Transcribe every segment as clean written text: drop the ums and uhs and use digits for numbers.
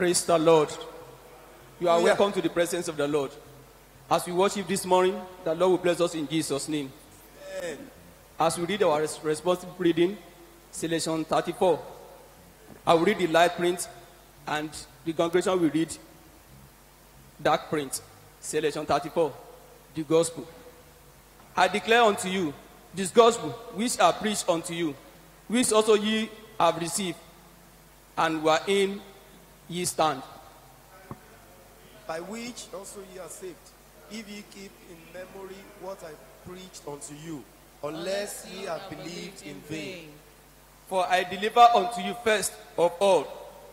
Praise the Lord. You are welcome to the presence of the Lord. As we worship this morning, the Lord will bless us in Jesus' name. Amen. As we read our responsive reading, selection 34, I will read the light print and the congregation will read dark print. Selection 34, the gospel. I declare unto you this gospel which I preach unto you, which also ye have received, and wherein ye stand, by which also ye are saved, if ye keep in memory what I preached unto you, unless ye have believed in vain. For I deliver unto you first of all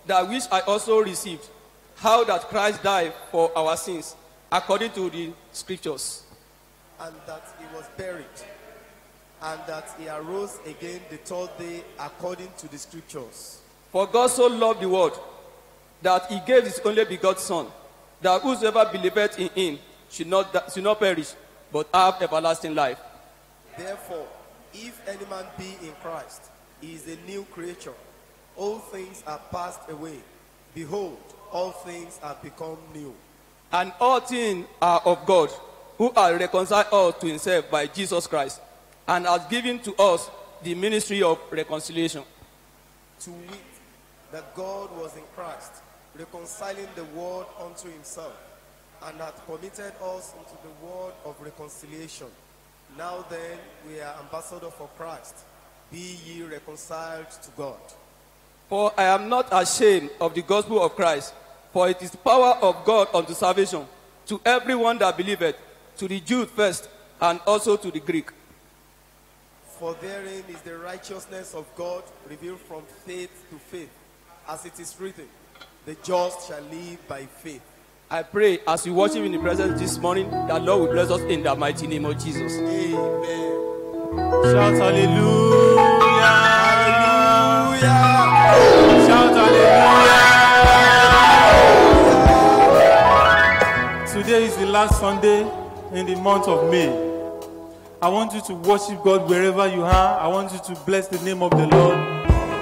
that which I also received, how that Christ died for our sins, according to the scriptures, and that he was buried, and that he arose again the third day, according to the scriptures. For God so loved the world, that he gave his only begotten Son, that whosoever believeth in him should not perish, but have everlasting life. Therefore, if any man be in Christ, he is a new creature. All things are passed away. Behold, all things are become new. And all things are of God, who has reconciled us to himself by Jesus Christ, and has given to us the ministry of reconciliation. To wit, that God was in Christ, reconciling the world unto himself, and hath committed us into the word of reconciliation. Now then, we are ambassadors for Christ. Be ye reconciled to God. For I am not ashamed of the gospel of Christ, for it is the power of God unto salvation, to everyone that believeth, to the Jew first, and also to the Greek. For therein is the righteousness of God revealed from faith to faith, as it is written, the just shall live by faith. I pray as we worship in the presence this morning, that Lord will bless us in the mighty name of Jesus. Amen. Shout hallelujah. Hallelujah. Shout hallelujah. Today is the last Sunday in the month of May. I want you to worship God wherever you are. I want you to bless the name of the Lord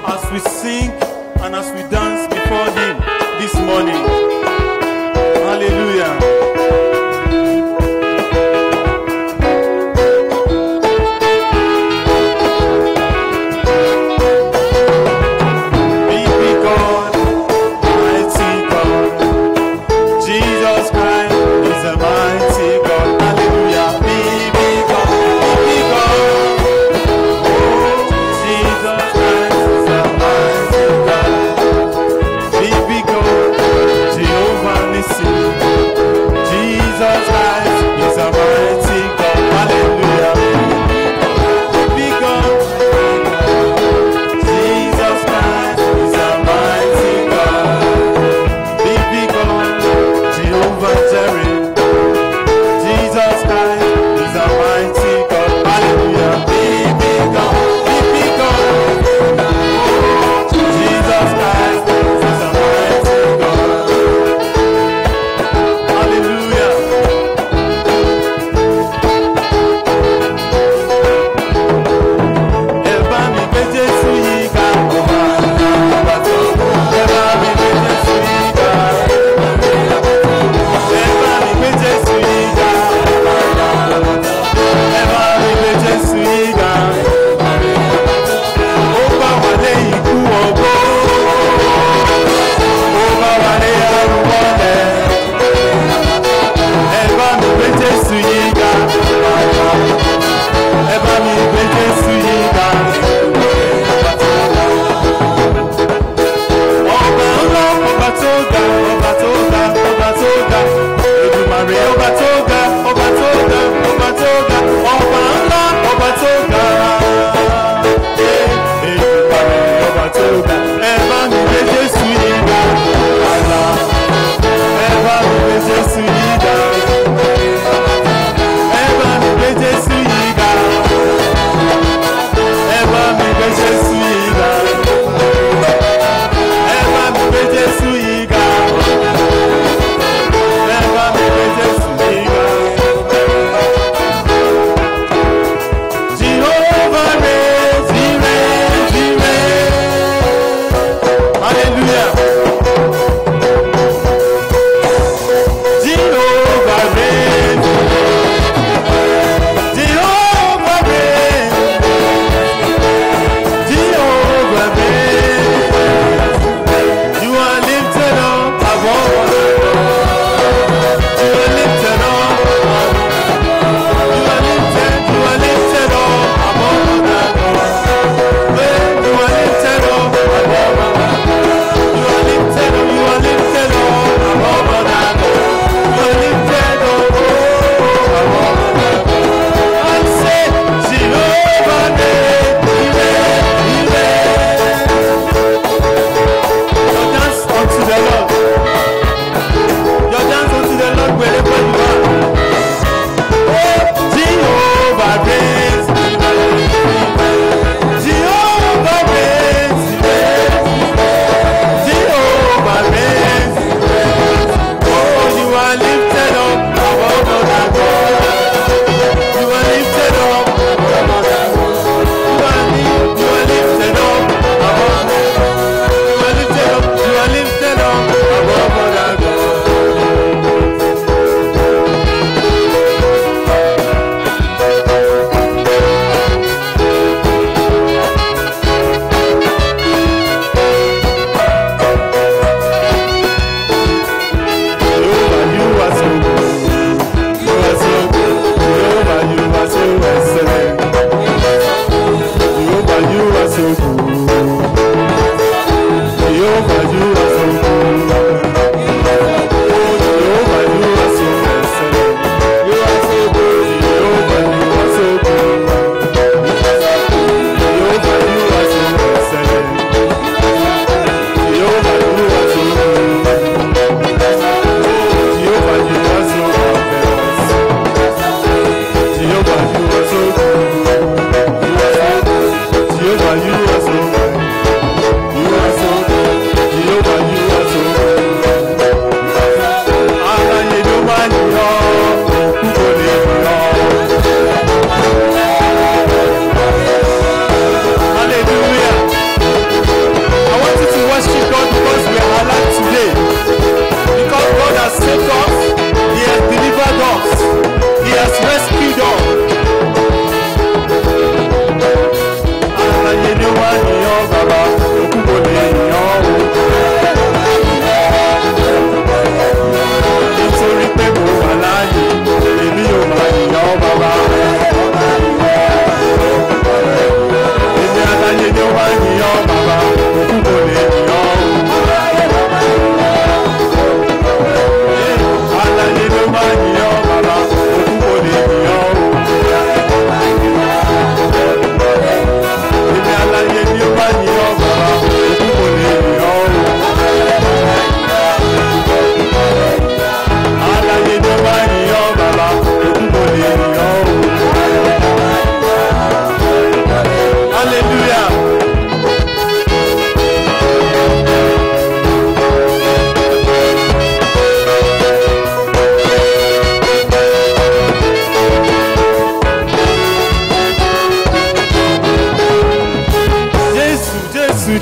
as we sing and as we dance before him this morning. Hallelujah.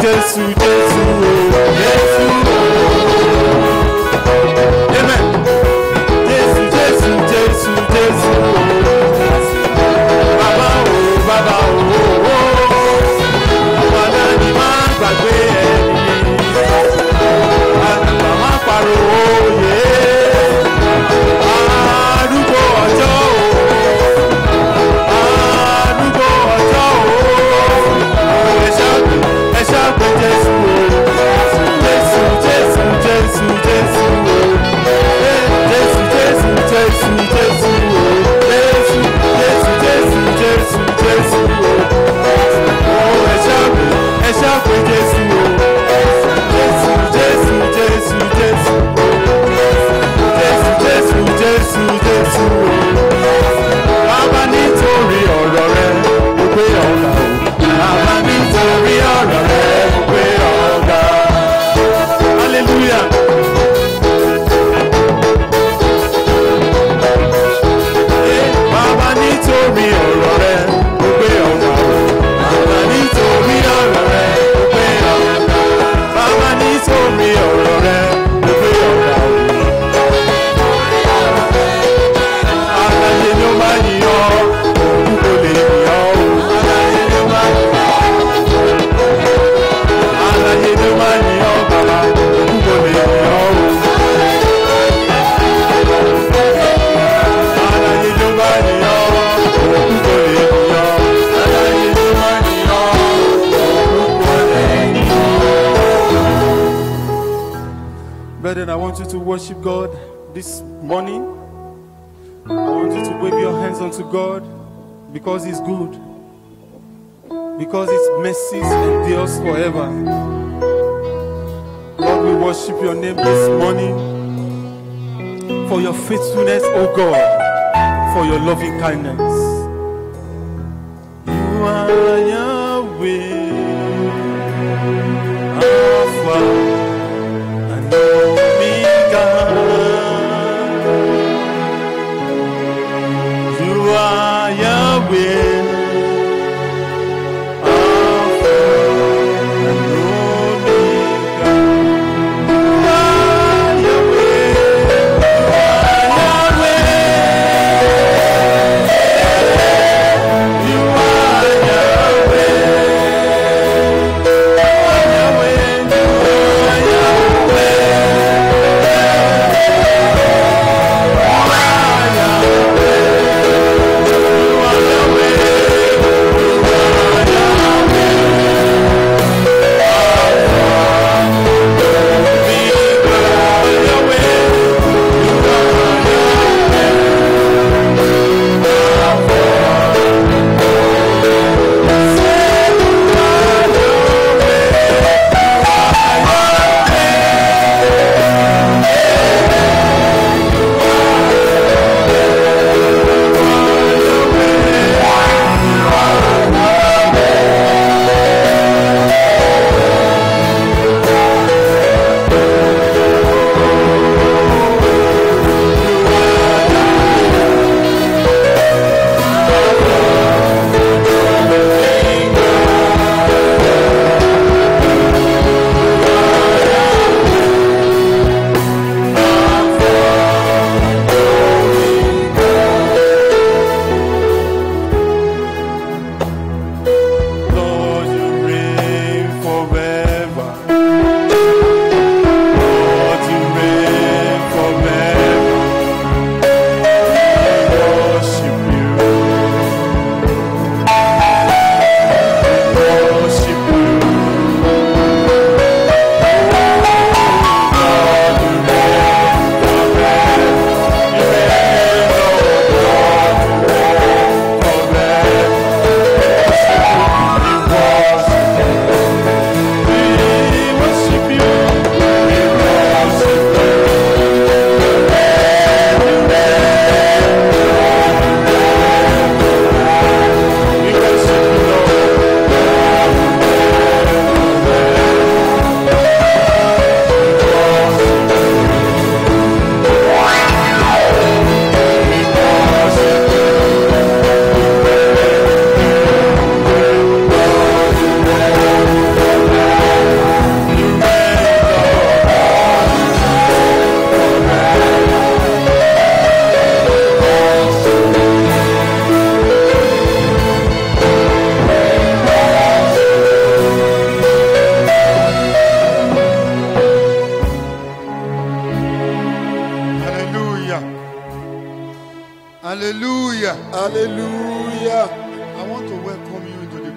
Jésù, Jésù, Jésù. Amen. Jésù, Jésù, Jésù, Jésù. Bàbá o, bàbá o, bàbá ni máa gbàgbé ẹni. Àgbà máa pariwo òye. Arúgbó ọjọ́ o. Arúgbó ọjọ́ o. Ẹ ṣàgbé Jésù o. Jésù, Jésù, Jésù, Jésù o. Jésù, Jésù, Jésù, Jésù o. Jésù, Jésù, Jésù, Jésù, Jésù o. Ẹ ṣàgbé Jésù o. Jésù, Jésù, Jésù, Jésù o. Jésù, Jésù, Jésù, Jésù o. Bàbá nítorí ọ̀rọ̀ rẹ mo gbé ọ̀gá o. Bàbá nítorí ọ̀rọ̀ rẹ mo gbé ọ̀gá. Hallelujah. Bàbá nítorí ọ̀rọ̀ rẹ mo gbé ọ̀gá o. Bàbá nítorí ọ̀rọ̀ rẹ mo gbé ọ̀gá. Bàbá nítorí ọ̀rọ̀ rẹ mo gbé ọ̀gá o. Àlàyé ló máa yìn ọ́, òkú kò lè yìn ọ́ o. Àlàyé ló máa yìn ọ́. Àlàyé ló máa yìn ọ́ bàbá, òkú kò lè yìn ọ́ o. Àlàyé ló máa yìn ọ́, òkú kò lè yìn ọ́. Àlàyé ló máa yìn ọ́, òkú kò lè yìn ọ́. Brethren, I want you to worship God this morning. I want you to wave your hands unto God because He's good, because His mercies endures forever. Lord, we worship your name this morning for your faithfulness, O God, for your loving kindness. You are Yahweh, Alpha and Omega. You are Yahweh, Alpha and Omega. You are Yahweh, you are Yahweh. You are Yahweh.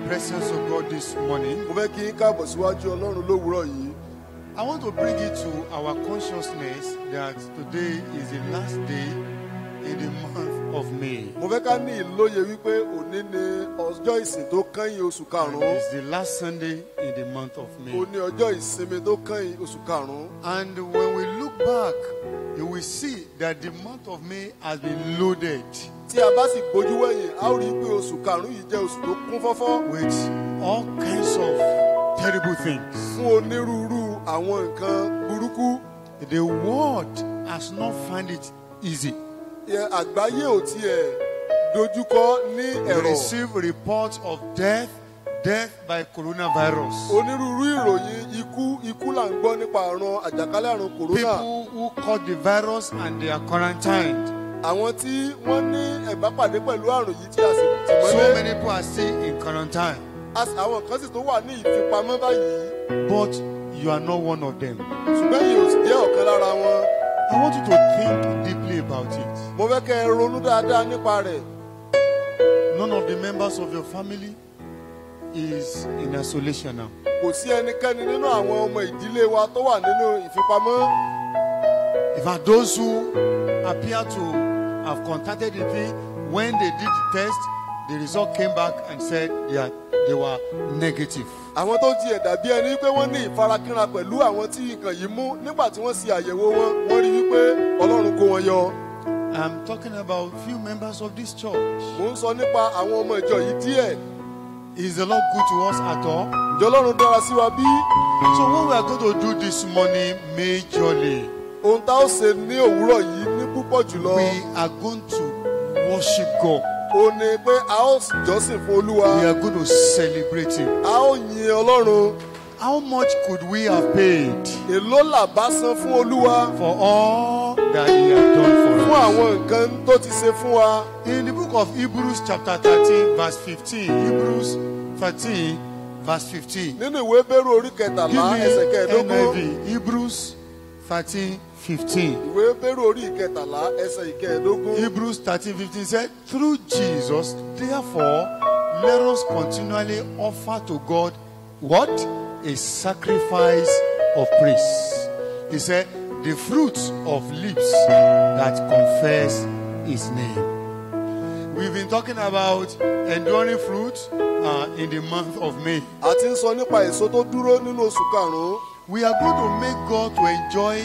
presence of God this morning, Mo fẹ́ kí n káàbọ̀ síwájú Ọlọ́run lówùúrọ̀ yìí. I want to bring it to our consciousness that today is the last day in the month of May. Mo fẹ́ ká ní ìlóye wípé òní ni ọjọ́ ìsìn tó kẹ́yìn oṣù And karùn-ún. it's the last Sunday in the month of May. Òní ọjọ́ ìsinmi tó kẹ́yìn oṣù karùn-ún. And when we look back, you will see that the month of May has been loaded Tí a bá sì gbójú wẹ̀yìn, a ó rí i pé oṣù karùn-ún yìí jẹ́ oṣù tó kún fọ́fọ́ with all kinds of terrible things. fún onírúurú àwọn nǹkan burúkú. The world has not found it easy. Àgbáyé ò tiẹ̀ dojúkọ ní We ẹ̀rọ. receive reports of death by coronavirus. Onírúurú ìròyìn ikú là ń gbọ́ nípa àrùn àjàkálẹ̀ àrùn kòrónà. People who caught the virus and they are quarantined. Àwọn tí wọ́n ní ẹ̀bápàdé pẹ̀lú àrùn yìí tí a sì tì So mọ́lé. many people are still in quarantine. Àwọn kan sì tó wà ní ìfipamọ́ báyìí. But you are not one of them. Ṣùgbọ́n yìí ò sì jẹ́ ọ̀kan lára wọn. I want you to think deeply about it. Mo fẹ́ kẹ́ ẹ ronú dáadáa nípa rẹ̀. None of the members of your family is in isolation now. Kò sí ẹnikẹ́ni nínú àwọn ọmọ ìdílé wa tó wà nínú ìfipamọ́. In fact, those who appear to have contacted the thing, when they did the test, the result came back and said they were negative. Àwọn tó tiẹ̀ dàbí ẹni pé wọ́n ní ìfarakínra pẹ̀lú àwọn tí nǹkan yìí mú nígbà tí wọ́n ṣe àyẹ̀wò wọn, wọ́n rí wípé Ọlọ́run kó wọn yọ. I'm talking about few members of this church. Mo ń sọ nípa àwọn ọmọ ìjọ yìí díẹ̀. Is the Lord good to us at all? Ǹjẹ́ Ọlọ́run dára sí wa bí? So what we are going to do this morning majorly, Ohun tá ó ṣe ní òwúrọ̀ yìí ní púpọ̀ jùlọ. we are going to worship God. Ó ní pé a ó jọ́sìn fún Olúwa. We are going to celebrate Him. A ó yin Ọlọ́run. How much could we have paid Èló là bá san fún Olúwa for all that He has done fún for us? àwọn nǹkan tó ti ṣe fún wa. In the book of Hebrews chapter 13 verse 15, Hebrews 13 verse 15. Nínú ìwé Hébérù orí Give kẹtàlá me ẹsẹ̀ kẹẹ̀dógún. NIV, Hebrews 13, 15. Ìwé Hébérù orí ìkẹtàlá ẹsẹ̀ ìkẹẹ̀dógún. Hebrews 13:15 said, through Jesus, therefore, let us continually offer to God what? A sacrifice of praise. He said, the fruits of lips that confess His name. We've been talking about enduring fruit in the month of May. A ti ń sọ nípa èso tó dúró nínú oṣù karùn-ún. We are going to make God to enjoy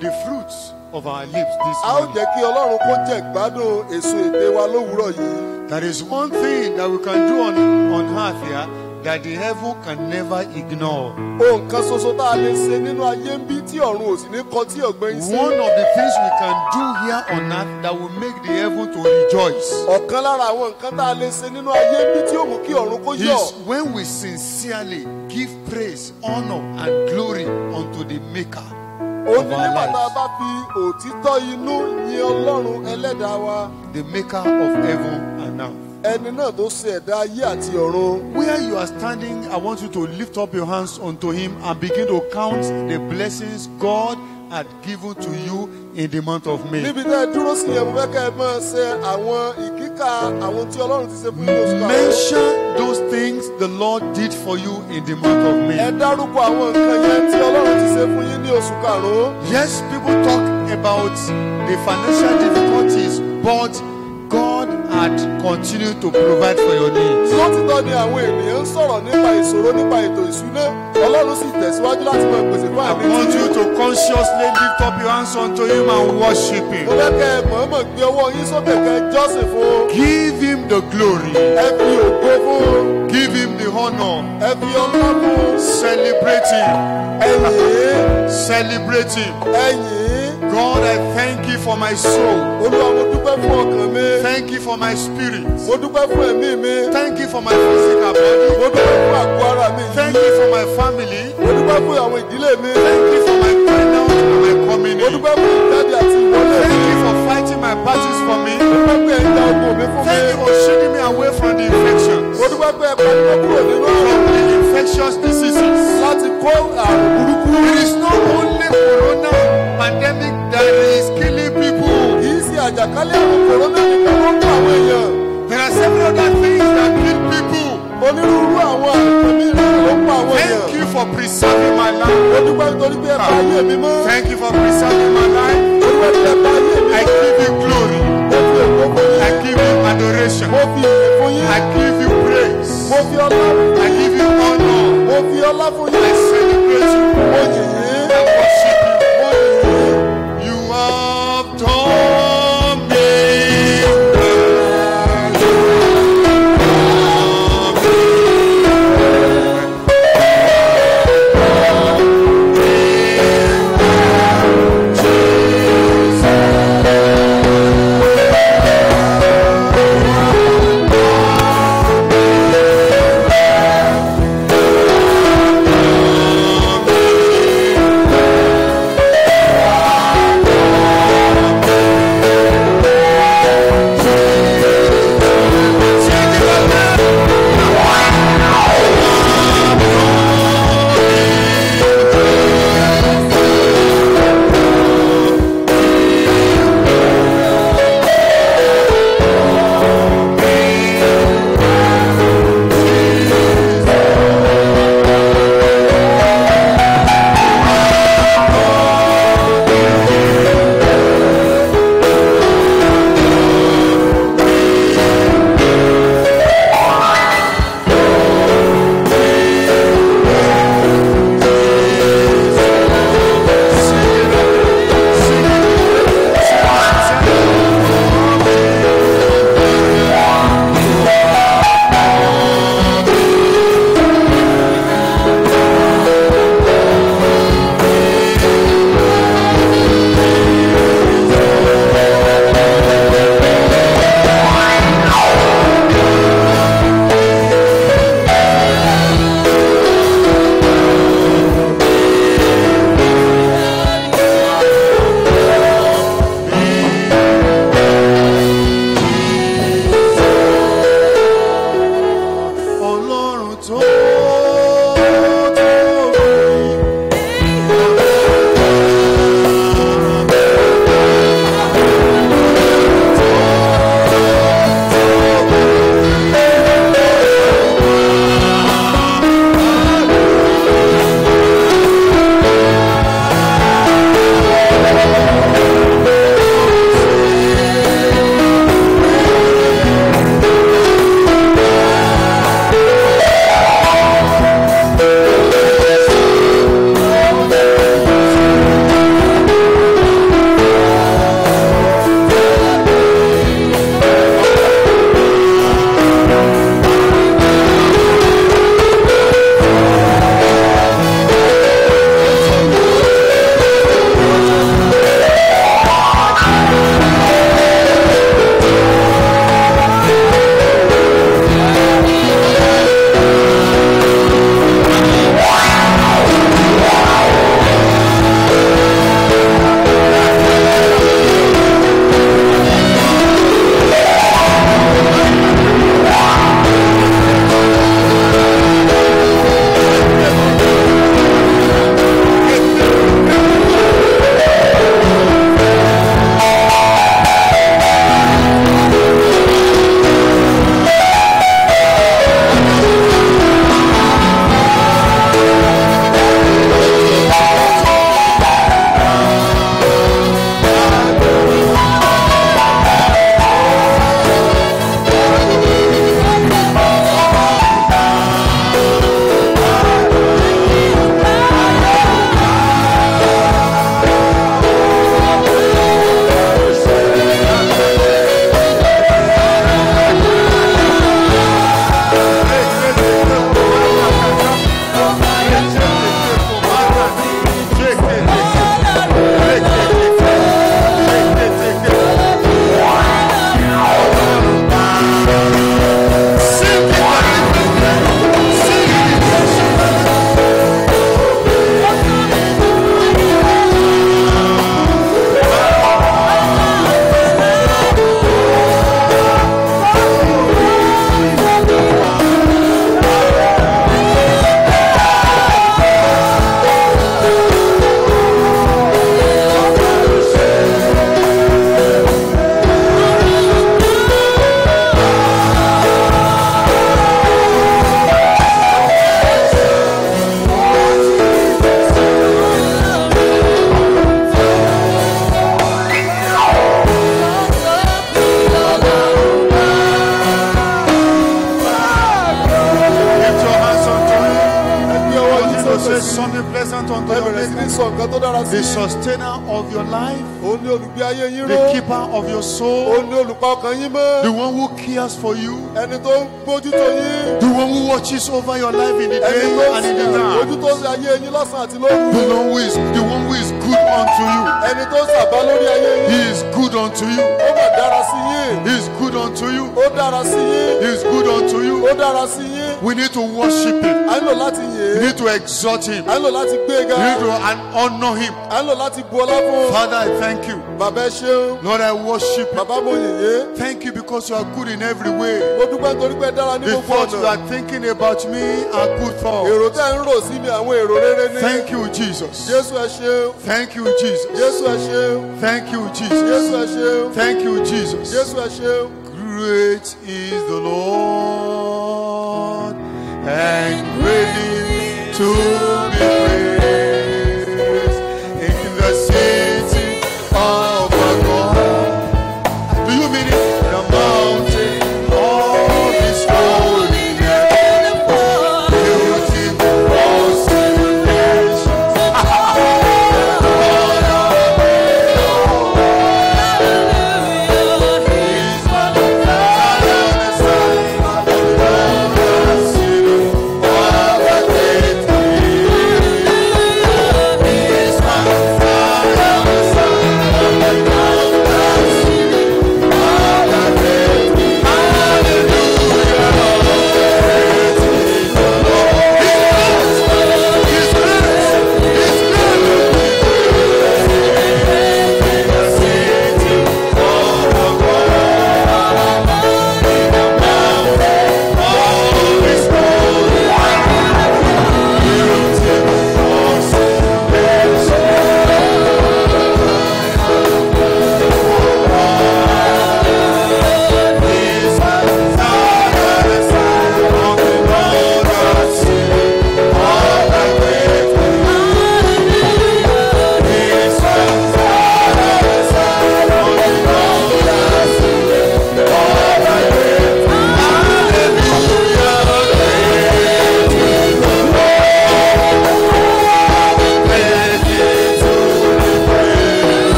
the fruits of our lips this A ó morning. jẹ́ kí Ọlọ́run kó jẹ gbádùn èso ètè wa lówùúrọ̀ yìí. There is one thing that we can do on earth here that the heaven can never ignore. Ohun kan ṣoṣo tá a lè ṣe nínú ayé ń bí tí ọ̀run ò sì ní kọ tí ọ̀gbẹ́ni sí. One of the things we can do here on earth that will make the heaven to rejoice Ọ̀kan lára àwọn nǹkan tá a lè ṣe nínú ayé ń bí tí ó mú kí ọ̀run kó yọ̀. is when we sincerely give praise, honor, and glory unto the Maker Ó of ní our nígbà tá a lives, bá fi òtítọ́ inú yin Ọlọ́run ẹlẹ́dàá wa. the Maker of heaven and earth. Ẹni náà tó ṣe ẹ̀dá ayé àti ọ̀run. Where you are standing, I want you to lift up your hands unto Him and begin to count the blessings God had given to you in the month of May. Níbi tẹ́ ẹ dúró sí yẹn, mo fẹ́ kẹ́ ẹ máa ṣe àwọn ìkíkà àwọn tí Ọlọ́run ti ṣe fún yín oṣù karùn-ún. Mention those things the Lord did for you in the month of Ẹ May. dárúkọ àwọn nǹkan yẹn tí Ọlọ́run ti ṣe fún yín ní oṣù karùn-ún. Yes, people talk about the financial difficulties, but God had continued to provide for your needs. Lótìtọ́ ni àwọn ènìyàn ń sọ̀rọ̀ nípa ìṣòro nípa ètò ìṣúná. Ọlọ́run sì tẹ̀síwájú láti máa pèsè fún I àmì want tí you to consciously lift up your hands unto Him and worship mo Him. fẹ́ kẹ́ ẹ mọ̀ọ́mọ̀ gbé ọwọ́ yín sókè kẹ́ ẹ jọ́sìn fún. Give Him the glory. Ẹ fi ògo fún. Give Him the honor. Ẹ fi ọlá fún. Celebrate Him. Ẹ̀yìn. Celebrate Him. Ẹ̀yìn. God, I thank You for my soul. Olúwa, mo dúpẹ́ fún ọkàn mi. Thank You for my spirit. Mo dúpẹ́ fún ẹ̀mí mi. Thank You for my physical body. Mo dúpẹ́ fún àgọ́ ara mi. Thank You for my family. Mo dúpẹ́ fún àwọn ìdílé mi. Thank You for my going out and my coming Mo in. dúpẹ́ fún ìjáde àti ìwọlé Thank mi. You for fighting my battles for me. Mo dúpẹ́ pé ẹ ń ja ogun mi fún mi. Thank You for shielding me away from the infections, Mo dúpẹ́ pé ẹ pa mí mọ́ kúrò nínú from àrùn the infectious diseases. láti kó àrùn burúkú. It is not only corona pandemic that is killing people. Kì í ṣe àjàkálẹ̀ àrùn kòrónà nìkan ló ń pa àwọn èèyàn. There are several other things that kill people. onírúurú àwọn àmì ìrìn ló ń pa àwọn èèyàn. Thank you for preserving my Ó life. dúpẹ́ nítorí pé ẹ bá ayé mi mọ́. Thank you for preserving my life. Ó dúpẹ́ pé ẹ bá ayé mi I mọ́. give you glory. Mo fi èkó fún yín. I give you adoration. Mo fi ìyè fún yín. I give you praise. Mo fi ọlá fún I yín. give you honor. Mo fi ọlá fún I yín. celebrate you. Mo yìn yín. I worship you. Mo yìn yín. You have done me well. say sí. something pleasant unto ẹ your bẹ̀rẹ̀ sí ní maker. sọ nǹkan tó dára sí The i. sustainer of your life, Òun ni olùgbé ayé yín the ró. keeper of your soul, Òun ni olùpa ọkàn yín mọ́. the one who cares for you, Ẹni tó ń bójútó yín. the one who watches over your life in the Ẹni day tó ń and in the ṣe night, àbójútó sí ayé yín lọ́sàn-án àti lóru. the one who is good unto you. Ẹni tó ń ṣàbá lórí ayé yín. He is good unto you. Ó mà dára sí yín. He is good unto you. Ó dára sí yín. He is good unto you. Ó dára sí yín. We need to worship him. À ń lò láti We yìn ín. need to exalt him. À ń lò láti gbé ga. We need to honor him. À ń lò láti bu ọlá fún. Father, I thank you. Bàbá ẹ ṣeun. Lord, I worship you. Bàbá mo yìn yín. Thank you because you are good in every way. Mo dúpẹ́ nítorí pé ẹ dára ní The gbogbo thoughts you ọ̀nà. are thinking about me are good thoughts. Èrò tẹ́ ń rò sí mi àwọn èrò rere ní. Thank you, Jesus. Jésù ẹ ṣeun. Thank you, Jesus. Jésù ẹ ṣeun. Thank you, Jésù Jesus. ẹ ṣeun. Thank you, Jesus. Jésù ẹ ṣeun. Great is the Lord and greatly to be praised in the city of our God. Do you mean it? The mountain of His holiness, beautiful constellations. He's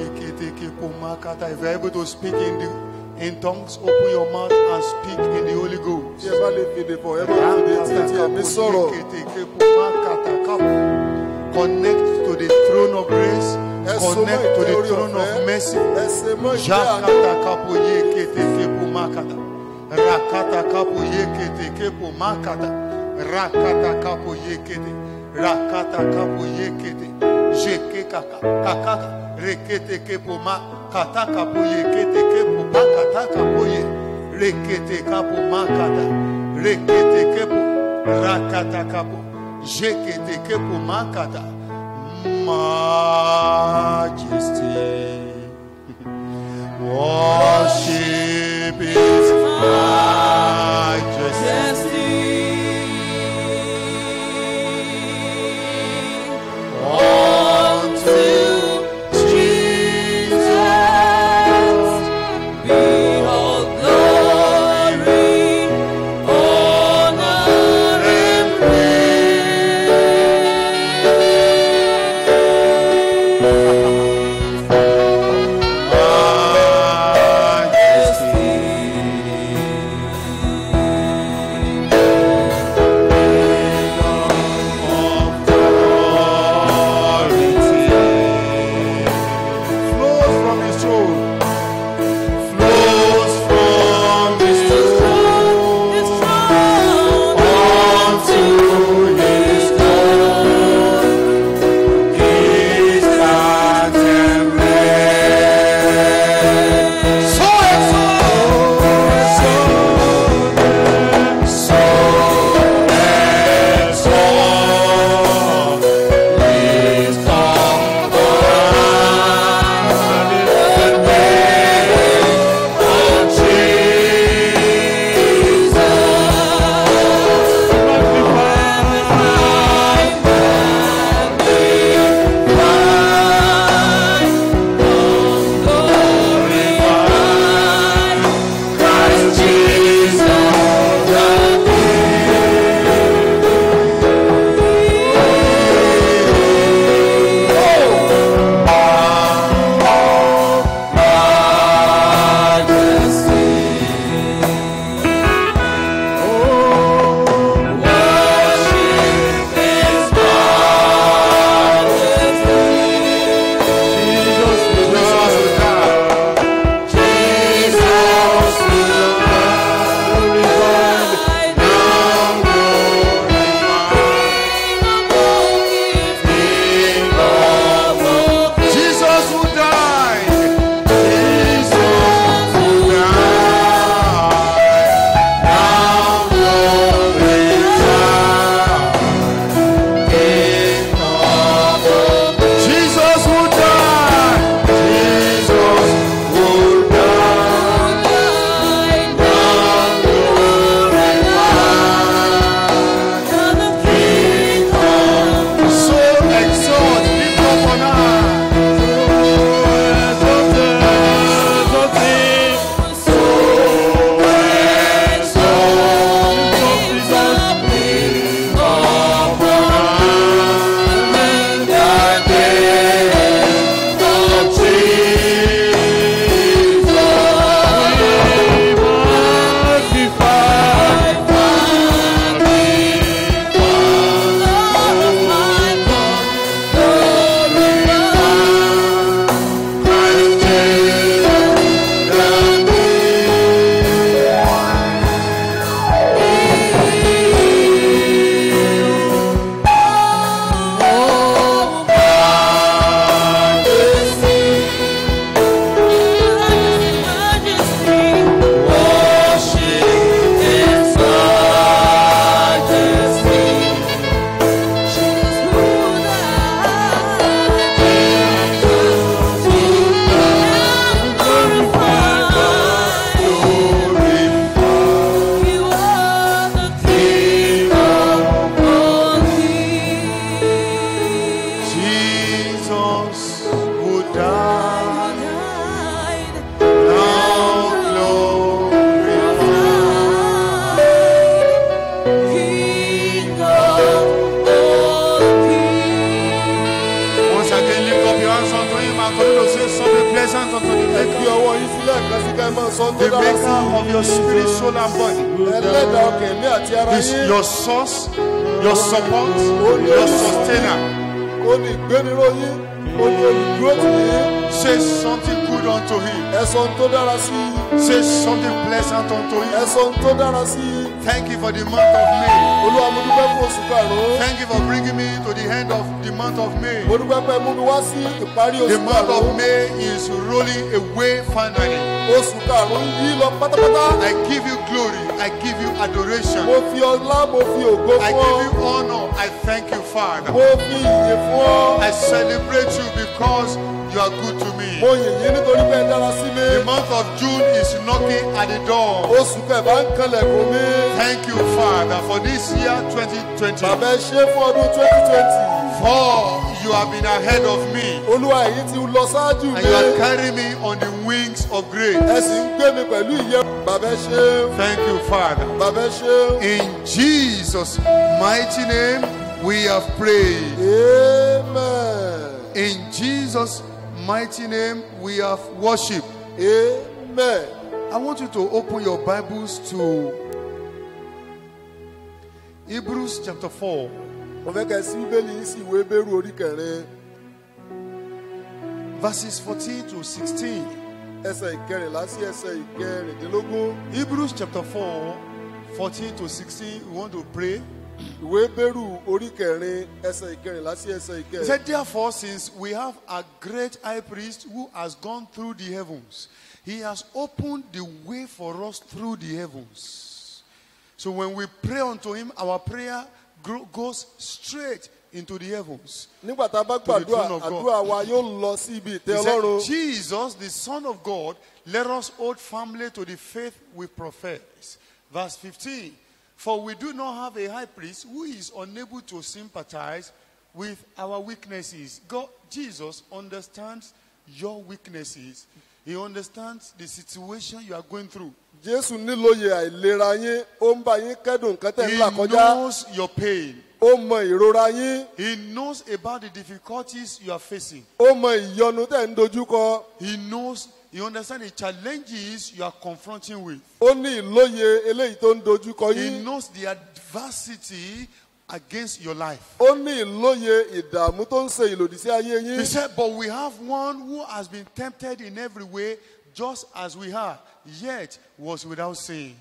If you're able to speak in tongues, open your mouth and speak in the Holy Ghost. Tí ẹ bá lè fèdè fọ̀, ẹ máa fèdè tí ẹ̀mí sọ̀rọ̀. Connect to the throne of grace. Connect to the throne of mercy. Jakata kapo yekete kepo makata. Rakata kapo yekete kepo makata. Rakata kapo yekete. Rakata kapo yekete. Jeke kaka kakaka. Rekete kepo ma. Kata kapo yekete kepo makata kapo ye. Rekete kapo makata. Rekete kepo. Rakata kapo. Jekete kepo makata. Majesty. Worship His majesty. Unto Jesus be all glory, honor, and praise. Majesty. pleasant unto the Ẹ gbé Maker, ọwọ́ yín sílẹ̀ kan sí ká ẹ máa sọ tó the dára sí. Maker of your spirit, soul, and body. Ẹlẹ́dàá ọkàn ẹ̀mí àti ara Is yín. your source, your support, your sustainer. Ó ní ìgbéniró yín. Ó ní olùdúró tì yín. Say something good unto him. Ẹ sọ ohun tó dára sí i. Say something pleasant unto Ẹ him. sọ ohun tó dára sí i. Thank you for the month of May. Olúwa mo dúpẹ́ fún oṣù karùn-ún. Thank you for bringing me to the end of the month of May. Mo dúpẹ́ pé mú mi wá sí ìparí The oṣù month of karùn-ún. May is rolling away finally. Oṣù karùn-ún yí lọ pátápátá. I give you glory. I give you adoration. Mo fi ọlá, mo fi ògo I fún give ọ. you honor. I thank you, Father. Mo fi ìyìn fún ọ. I celebrate you because you are good to me. Mo yìn yín nítorí pé ẹ dára sí mi. The month of June is knocking at the door. Oṣù kẹfà ń kanlẹ̀kùn mi. Thank you, Father, for this year 2020. Bàbá ẹ ṣé fún ọdún 2020. For you have been ahead of me Olúwa èyí ti lọ ṣáájú and mi. you are carrying me on the wings of grace. Ẹ sì ń gbé mi pẹ̀lú ìyẹ́. Bàbá ẹ ṣé. Thank you, Father. Bàbá ẹ ṣé. In Jesus' mighty name, we have prayed. Amen. In Jesus' mighty name, we have worshipped. Amen. I want you to open your Bibles to Hebrews chapter 4. Mo fẹ́ kẹ́ sí Bíbélì yín sí ìwé Hébérù orí kẹrin. Verses 14 to 16. Ẹsẹ̀ ìkẹrìnlá sí ẹsẹ̀ ìkẹrìndínlógún. Hebrews chapter 4, 14 to 16. We want to pray. Ìwé Hébérù orí kẹrin ẹsẹ̀ ìkẹrìnlá sí ẹsẹ̀ He ìkẹrìndínlógún. said, therefore, since we have a great high priest who has gone through the heavens, he has opened the way for us through the heavens. So when we pray unto him, our prayer goes straight into the heavens. Nígbà tá a bá the gbàdúrà, throne of God. àdúrà wa yóò lọ sí ibi He ìtẹ́ said, Ọlọ́run. Jesus, the Son of God, let us hold firmly to the faith we profess. Verse 15. For we do not have a high priest who is unable to sympathize with our weaknesses. God, Jesus understands your weaknesses. He understands the situation you are going through. Jésù nílòye àìlera yín, ó ń bá yín kẹ́dùn nǹkan tẹ́ ń He là kọjá. knows your pain. Ó mọ ìrora yín, He knows about the difficulties you are facing. ó mọ ìyọnu tẹ́ ń dojúkọ. He knows, he understands the challenges you are confronting with. Ó ní ìlóye eléyìí tó ń dojúkọ He yín. knows the adversity against your life. Ó ní ìlóye ìdààmú tó ń ṣe ìlòdì sí ayé He yín. said, but we have one who has been tempted in every way, just as we are, yet was without sin.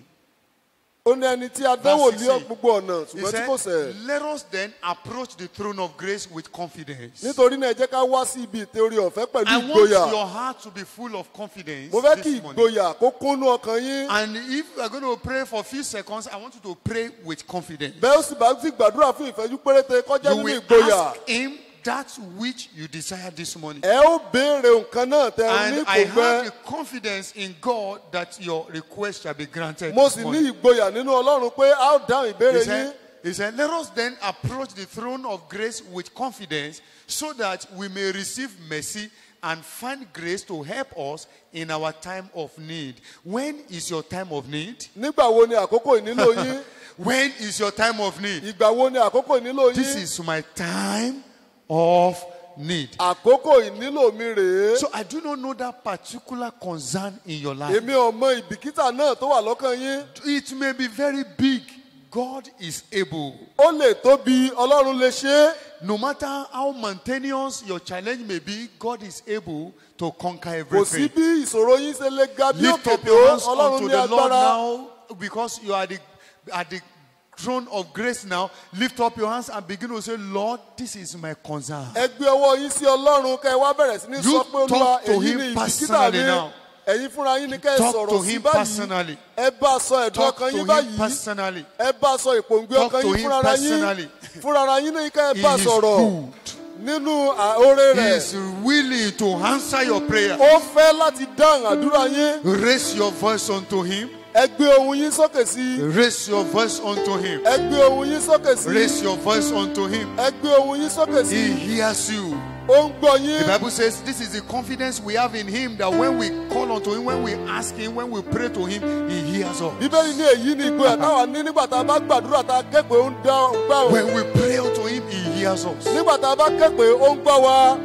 Ó ní ẹni tí a dánwò Verse ní 16. gbogbo ọ̀nà He ṣùgbọ́n tí kò said, ṣẹ̀. let us then approach the throne of grace with confidence. Nítorí náà ẹ jẹ́ ká wá sí ibi ìtẹ́ orí ọ̀fẹ́ pẹ̀lú I want ìgboyà. your heart to be full of confidence Mo fẹ́ kí this morning. ìgboyà kó kúnnú ọkàn yín. And if we are going to pray for a few seconds, I want you to pray with confidence. Bẹ́ẹ̀ ó sì bá ti gbàdúrà fún ìfẹ́jú péréte kọjá You nínú will ìgboyà. ask him that which you desire this morning. Ẹ ó béèrè nǹkan náà tẹ ní And I kò have the gbẹ. confidence in God that your request shall be granted Mo this sì ní morning. ìgboyà nínú Ọlọ́run pé a ó dáhùn ìbéèrè He yín. said, he said, let us then approach the throne of grace with confidence so that we may receive mercy and find grace to help us in our time of need. When is your time of need? Nígbà wo ni àkókò ìnílò yín? When is your time of need? Ìgbà wo ni àkókò ìnílò This yín? is my time of need. Àkókò ìnílò mi rèé. So I do not know that particular concern in your life. Èmi ò mọ ìbìkítà náà tó wà lọ́kàn yín. It may be very big. God is able. Ó lè tóbi, Ọlọ́run lè ṣe é. No matter how mountainous your challenge may be, God is able to conquer Kò sí everything. bí ìṣòro yín ṣe lè ga bí Lift òkè up your tó, hands Ọlọ́run unto ní the Lord agbára. now, because you are at the throne of grace now. Lift up your hands and begin to say, Lord, this is my concern. Ẹ gbé ọwọ́ yín sí Ọlọ́run kẹ́ ẹ wá bẹ̀rẹ̀ sí ní You sọ pé Olúwa talk to èyí him ni ìbìkítà personally mi. now. Ẹ̀yin fúnra yín ni kẹ́ ẹ Talk to sọ̀rọ̀ sí him báyìí. personally. Ẹ bá a sọ ẹ̀dùn Talk ọkàn to yín him báyìí. personally. Ẹ bá a sọ ìpòǹgbẹ Talk ọkàn to yín him fúnra personally. yín. Fúnra yín ni kẹ́ ẹ He bá a is sọ̀rọ̀. good. Nínú oore He rẹ̀, is willing to answer your prayer. ó fẹ́ láti dáhùn àdúrà yín. Raise your voice unto him. Ẹ gbé ohùn yín sókè sí i. Raise your voice unto him. Ẹ gbé ohùn yín sókè sí i. Raise your voice unto him. Ẹ gbé ohùn yín sókè sí He i. hears you. Ó ń gbọ́ The yín. Bible says this is the confidence we have in him, that when we call unto him, when we ask him, when we pray to him, he hears us. Bíbélì ní èyí ni ìgboyà táwa ní nígbà tá a bá gbàdúrà tá a ké pé ó ń gbà When ó. we pray unto him, he hears us. Nígbà tá a bá ké pé ó ń gbọ́ wa.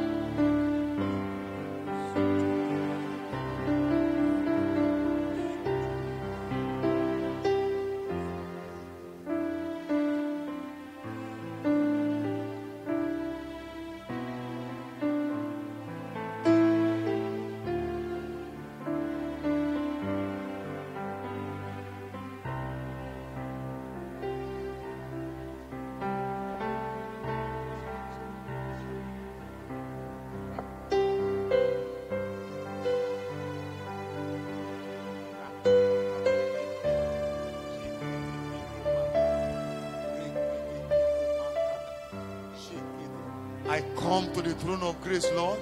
come to the throne of grace, Lord.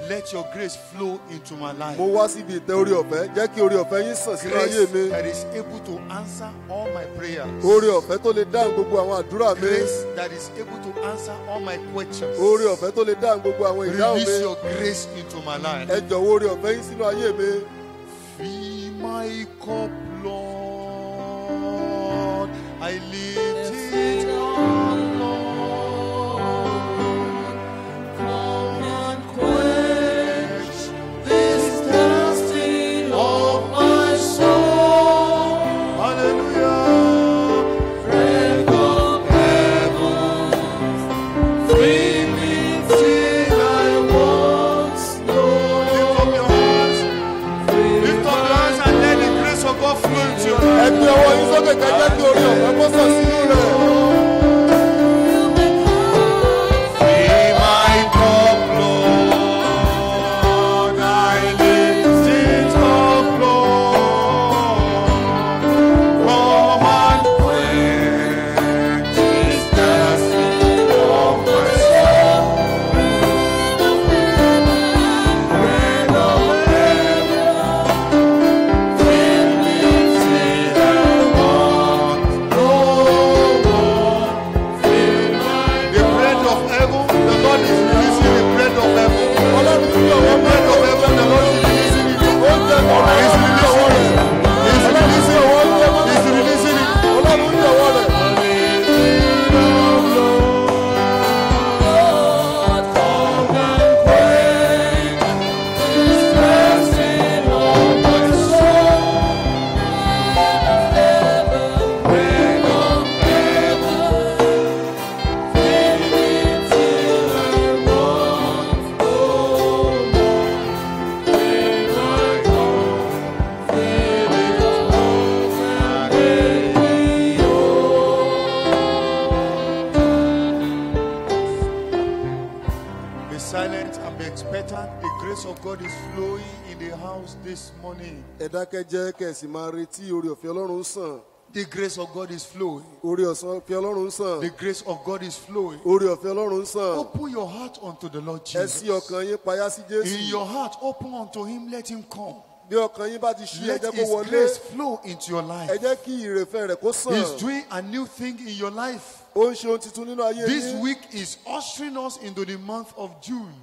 Let your grace flow into my life. Mo wá síbi ìtẹ́ orí ọ̀fẹ́, jẹ́ kí orí ọ̀fẹ́ yín sàn sínú ayé mi. Grace that is able to answer all my prayers. Orí ọ̀fẹ́ tó lè dáhùn gbogbo àwọn àdúrà mi. Grace that is able to answer all my questions. Orí ọ̀fẹ́ tó lè dáhùn gbogbo àwọn ìdáhùn mi. Release your grace into my life. Ẹ jọ̀wọ́ orí ọ̀fẹ́ yín sínú ayé mi. Fill my cup, Lord. I lift it up, Lord. Come and quench this thirsting of my soul. Hallelujah. Bread of heaven, fill me till I want no more. Lift up your hands and let the grace of God flow into your life. Ẹ gbé ọwọ́ yín sókè ká jẹ́ kí orí ọ̀fẹ́ kó sàn sínú rẹ̀. Fill my cup, Lord. I lift it up, Lord. Come and quench this thirsting of my soul. Bread of heaven, fill me till I want no more. The bread of heaven, the Lord is releasing the bread of heaven. Ọlọ́run fi The ọwọ́ bread of heaven, the Lord is releasing it. ó jẹ́ ọ̀rọ̀ He's releasing it. He's releasing it. He's releasing it. Ọlọ́run fi ọwọ́ rẹ̀. Be silent and be expectant. The grace of God is flowing in the house this morning. Ẹ dákẹ́ jẹ́ kẹ̀sì máa retí orí ọ̀fẹ́ Ọlọ́run ń sàn. The grace of God is flowing. Orí ọ̀fẹ́ Ọlọ́run ń sàn. The grace of God is flowing. Orí ọ̀fẹ́ Ọlọ́run ń sàn. Open your heart unto the Lord Ẹ Jesus. ṣí ọkàn yín payá sí In Jésù. your heart, open unto Him, let Him come. Bí ọkàn yín bá ti ṣí, ẹ Let jẹ́ kó His wọlé. grace flow into your Ẹ life. jẹ́ kí ìrèfẹ́ rẹ̀ kó sàn. He's doing a new thing in your life. Ó ń ṣe ohun tuntun nínú ayé This yín. week is ushering us into the month of June.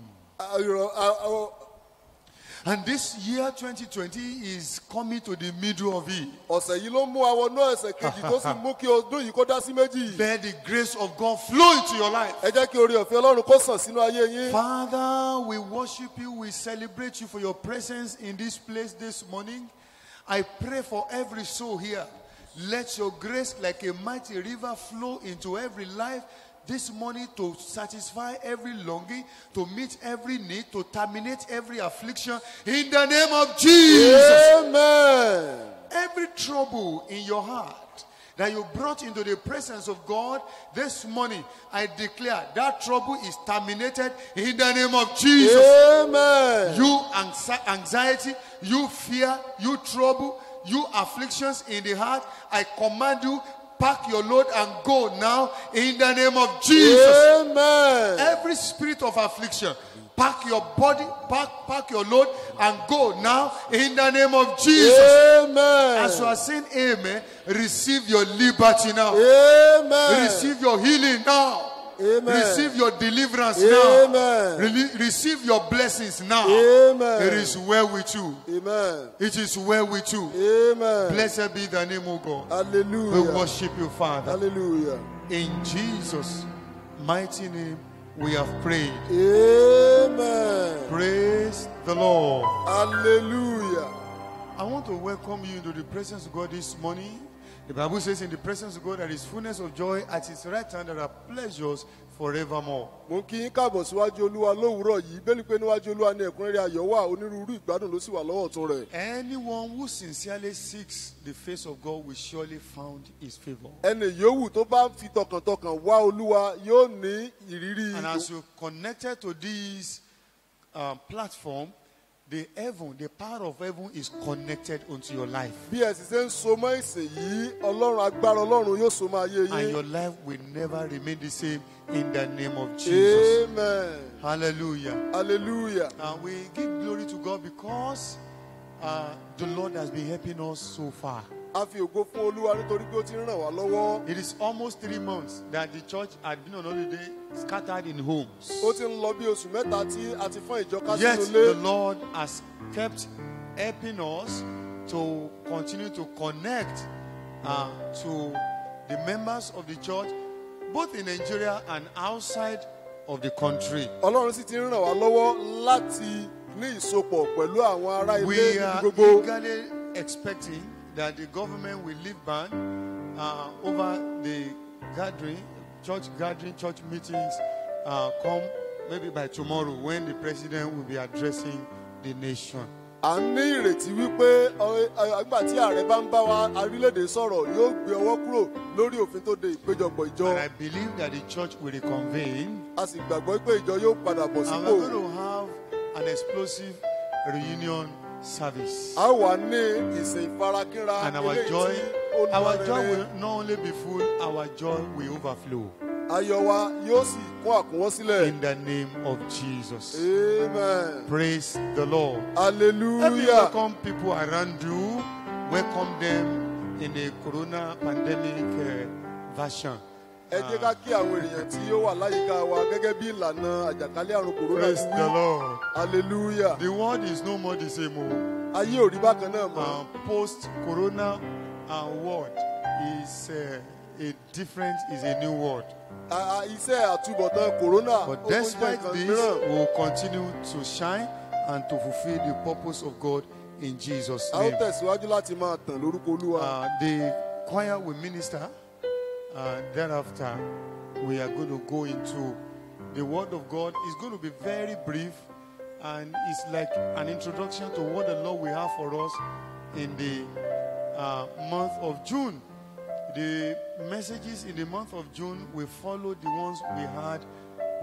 And this year 2020 is coming to the middle of it. Ọ̀sẹ̀ yìí ló mú àwọn náà ẹsẹ̀ kejì tó sì mú kí ọdún yìí kó dá sí méjì. Let the grace of God flow into your life. Ẹ jẹ́ kí orí ọ̀fẹ́ Ọlọ́run kó sàn sínú ayé yín. Father, we worship you. We celebrate you for your presence in this place this morning. I pray for every soul here. Let your grace like a mighty river flow into every life this morning to satisfy every longing, to meet every need, to terminate every affliction in the name of Jesus. Amen. Every trouble in your heart that you brought into the presence of God this morning, I declare that trouble is terminated in the name of Jesus. Amen. You anxiety, you fear, you trouble, you afflictions in the heart, I command you, pack your load and go now in the name of Jesus. Amen. Every spirit of affliction, pack your body, pack your load and go now in the name of Jesus. Amen. As you are saying amen, receive your liberty now. Amen. Receive your healing now. Amen. Receive your deliverance Amen. now. Receive your blessings now. Amen. It is well with you. Amen. It is well with you. Amen. Blessed be the name of God. Hallelujah. We worship you, Father. Hallelujah. In Jesus' mighty name, we have prayed. Amen. Praise the Lord. Hallelujah. I want to welcome you into the presence of God this morning. The Bible says in the presence of God there is fullness of joy. At his right hand there are pleasures forevermore. Mo kí yín káàbọ̀ síwájú Olúwa lówùúrọ̀ yìí. Bẹ́ẹ̀ni pé níwájú Olúwa ní ẹ̀kúnrẹ́rẹ́ ayọ̀ wà, onírúurú ìgbádùn ló sì wà lọ́wọ́ ọ̀tún rẹ̀. Anyone who sincerely seeks the face of God will surely find his favor. Ẹni yòówù tó bá ń fi tọkàntọkàn wá Olúwa yóò ní ìrírí. And as you connected to this platform, the power of heaven is connected unto your life. bí ẹ sì ṣe ń so mọ́ ìsìn yìí ọlọ́run agbára ọlọ́run yóò so mọ́ ayé And yín. your life will never remain the same in the name of Jesus. Amen. Hallelujah. Hallelujah. And we give glory to God because the Lord has been helping us so far. a fi ògo fún olúwa nítorí pé ó ti ń ràn wá lọ́wọ́. It is almost 3 months that the church had been on holiday, scattered in homes. ó ti ń lọ bí oṣù mẹ́ta tí a ti fọ́n ìjọ ká Yet sínú the ilé. Lord has kept helping us to continue to connect to the members of the church, both in Nigeria and outside of the country. ọlọ́run sì ti ń ràn wá lọ́wọ́ láti ní ìsopọ̀ pẹ̀lú àwọn ará ilé We níbi are gbogbo. eagerly expecting that the government will lift ban over the church meetings come maybe by tomorrow when the president will be addressing the nation. à ń ní ìrètí wípé àgbà tí ààrẹ bá ń bá wa orílẹ̀-èdè sọ̀rọ̀ yóò gbé ọwọ́ kúrò lórí òfin tó de ìpéjọpọ̀ ìjọ. And I believe that the church will reconvene. a sì gbàgbọ́ pé ìjọ yóò padà bọ̀ And sípò. we're going to have an explosive reunion service. a wà ní ìsìn ìfarakínra And our eléyìí joy, tí ó our lọ joy rere. will not only be full, our joy will overflow. ayọ̀ wa yóò sì kún àkúnwọ́ sílẹ̀. In the name of Jesus. Amen. Praise the Lord. Let me Hallelujah. welcome people around you. Welcome them in the corona pandemic version. ẹ jẹ́ ká kí àwọn ènìyàn tí ó wà láyìíká wa gẹ́gẹ́ bí ìlànà àjàkálẹ̀ àrùn kòrónà Praise ti the wí. Lord. Hallelujah. The world is no more the same. ayé ò rí bákan náà mọ́. Post-corona world is is a new world. iṣẹ́ àtúbọ̀tán kòrónà ó But tún jẹ́ despite nǹkan this, mìíràn. we will continue to shine and to fulfill the purpose of God in Jesus' a ó name. tẹ̀síwájú láti máa tàn lórúkọ olúwa. The choir will minister. Thereafter, we are going to go into the Word of God. It's going to be very brief, and it's like an introduction to what the Lord will have for us in the month of June. The messages in the month of June will follow the ones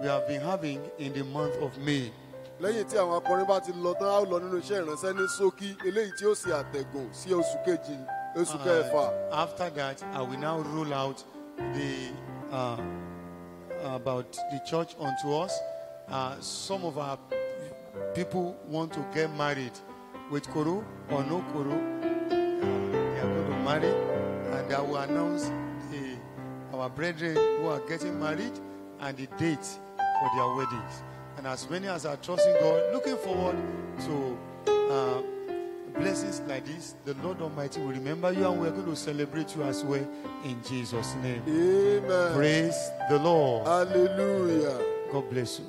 we have been having in the month of May. lẹ́yìn tí àwọn akọrin bá ti lọ tán a ó lọ nínú iṣẹ́ ìránṣẹ́ ní ṣókí eléyìí tí ó ṣe àtẹ̀gùn sí oṣù kejì oṣù kẹfà. After that, I will now roll out the about the church unto us. Some of our people want to get married with koro or no koro. They are going to marry, and I will announce our brethren who are getting married and the date for their weddings. And as many as are trusting God, looking forward to blessings like this, the Lord Almighty will remember you, and we're going to celebrate you as well in Jesus' name. Amen. Praise the Lord. Hallelujah. God bless you.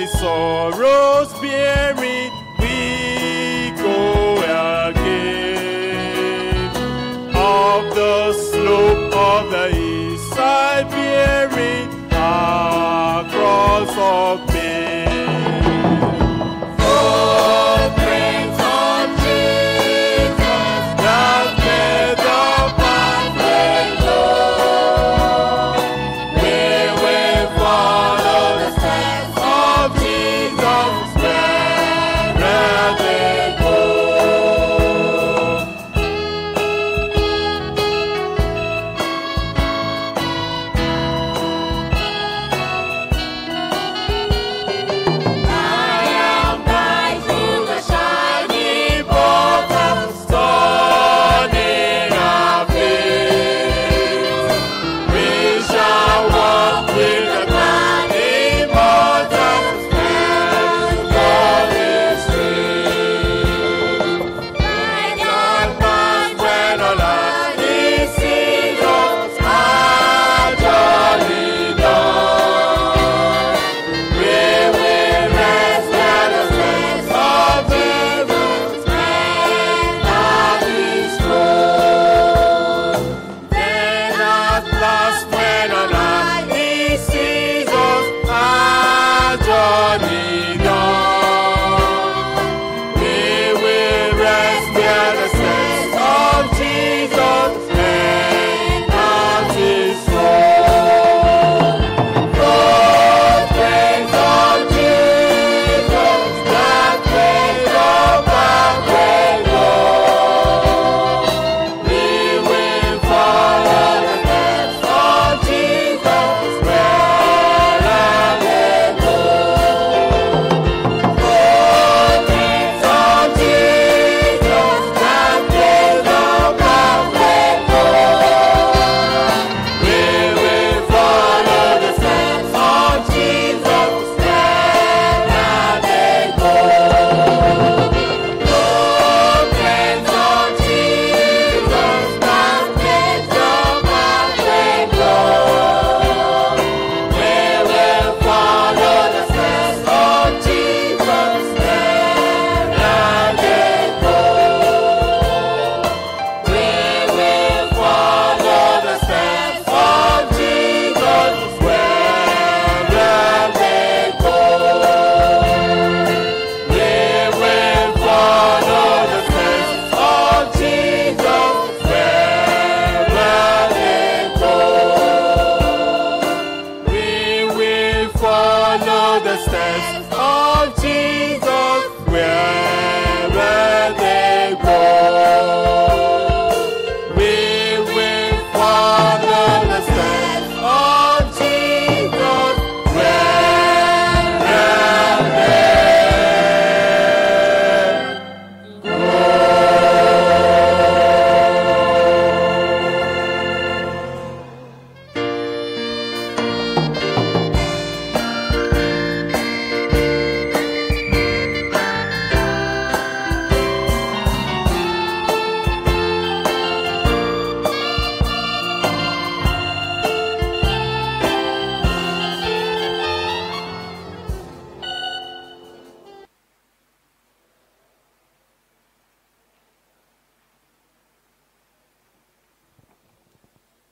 the sorrows bearing, we go again. Up the slope of the east side bearing a cross of pain. Footprints of Jesus that led the pathway low. We will follow the steps of Jesus wherever they go.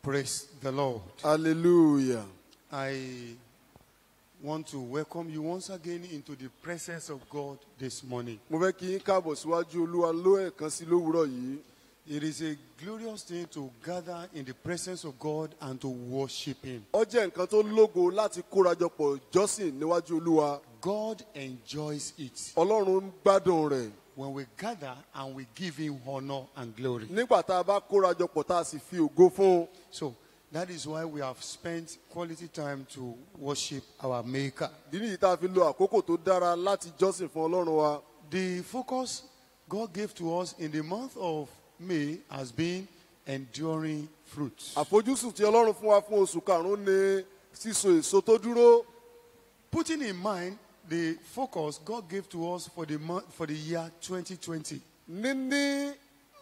Praise the Lord. Hallelujah. I want to welcome you once again into the presence of God this morning. Mo fẹ́ kí yín káàbọ̀ síwájú Olúwa lóẹ̀kan sí lówùúrọ̀ yìí. It is a glorious thing to gather in the presence of God and to worship Him. Ó jẹ́ nǹkan tó lógo láti kórajọpọ̀ jọ́sìn níwájú Olúwa. God enjoys it Ọlọ́run ń gbádùn rẹ̀. when we gather and we give Him honor and glory. Nígbà tá a bá kórajọpọ̀ tá a sì fi ògo fún un. So that is why we have spent quality time to worship our Maker. Ìdí nìyí tá a fi lo àkókò tó dára láti jọ́sìn fún Ọlọ́run wa. The focus God gave to us in the month of May has been enduring fruits. Àfojúsùn tí Ọlọ́run fún wa fún oṣù karùn-ún ni síso èso tó dúró. Putting in mind the focus God gave to us for the year 2020. Níní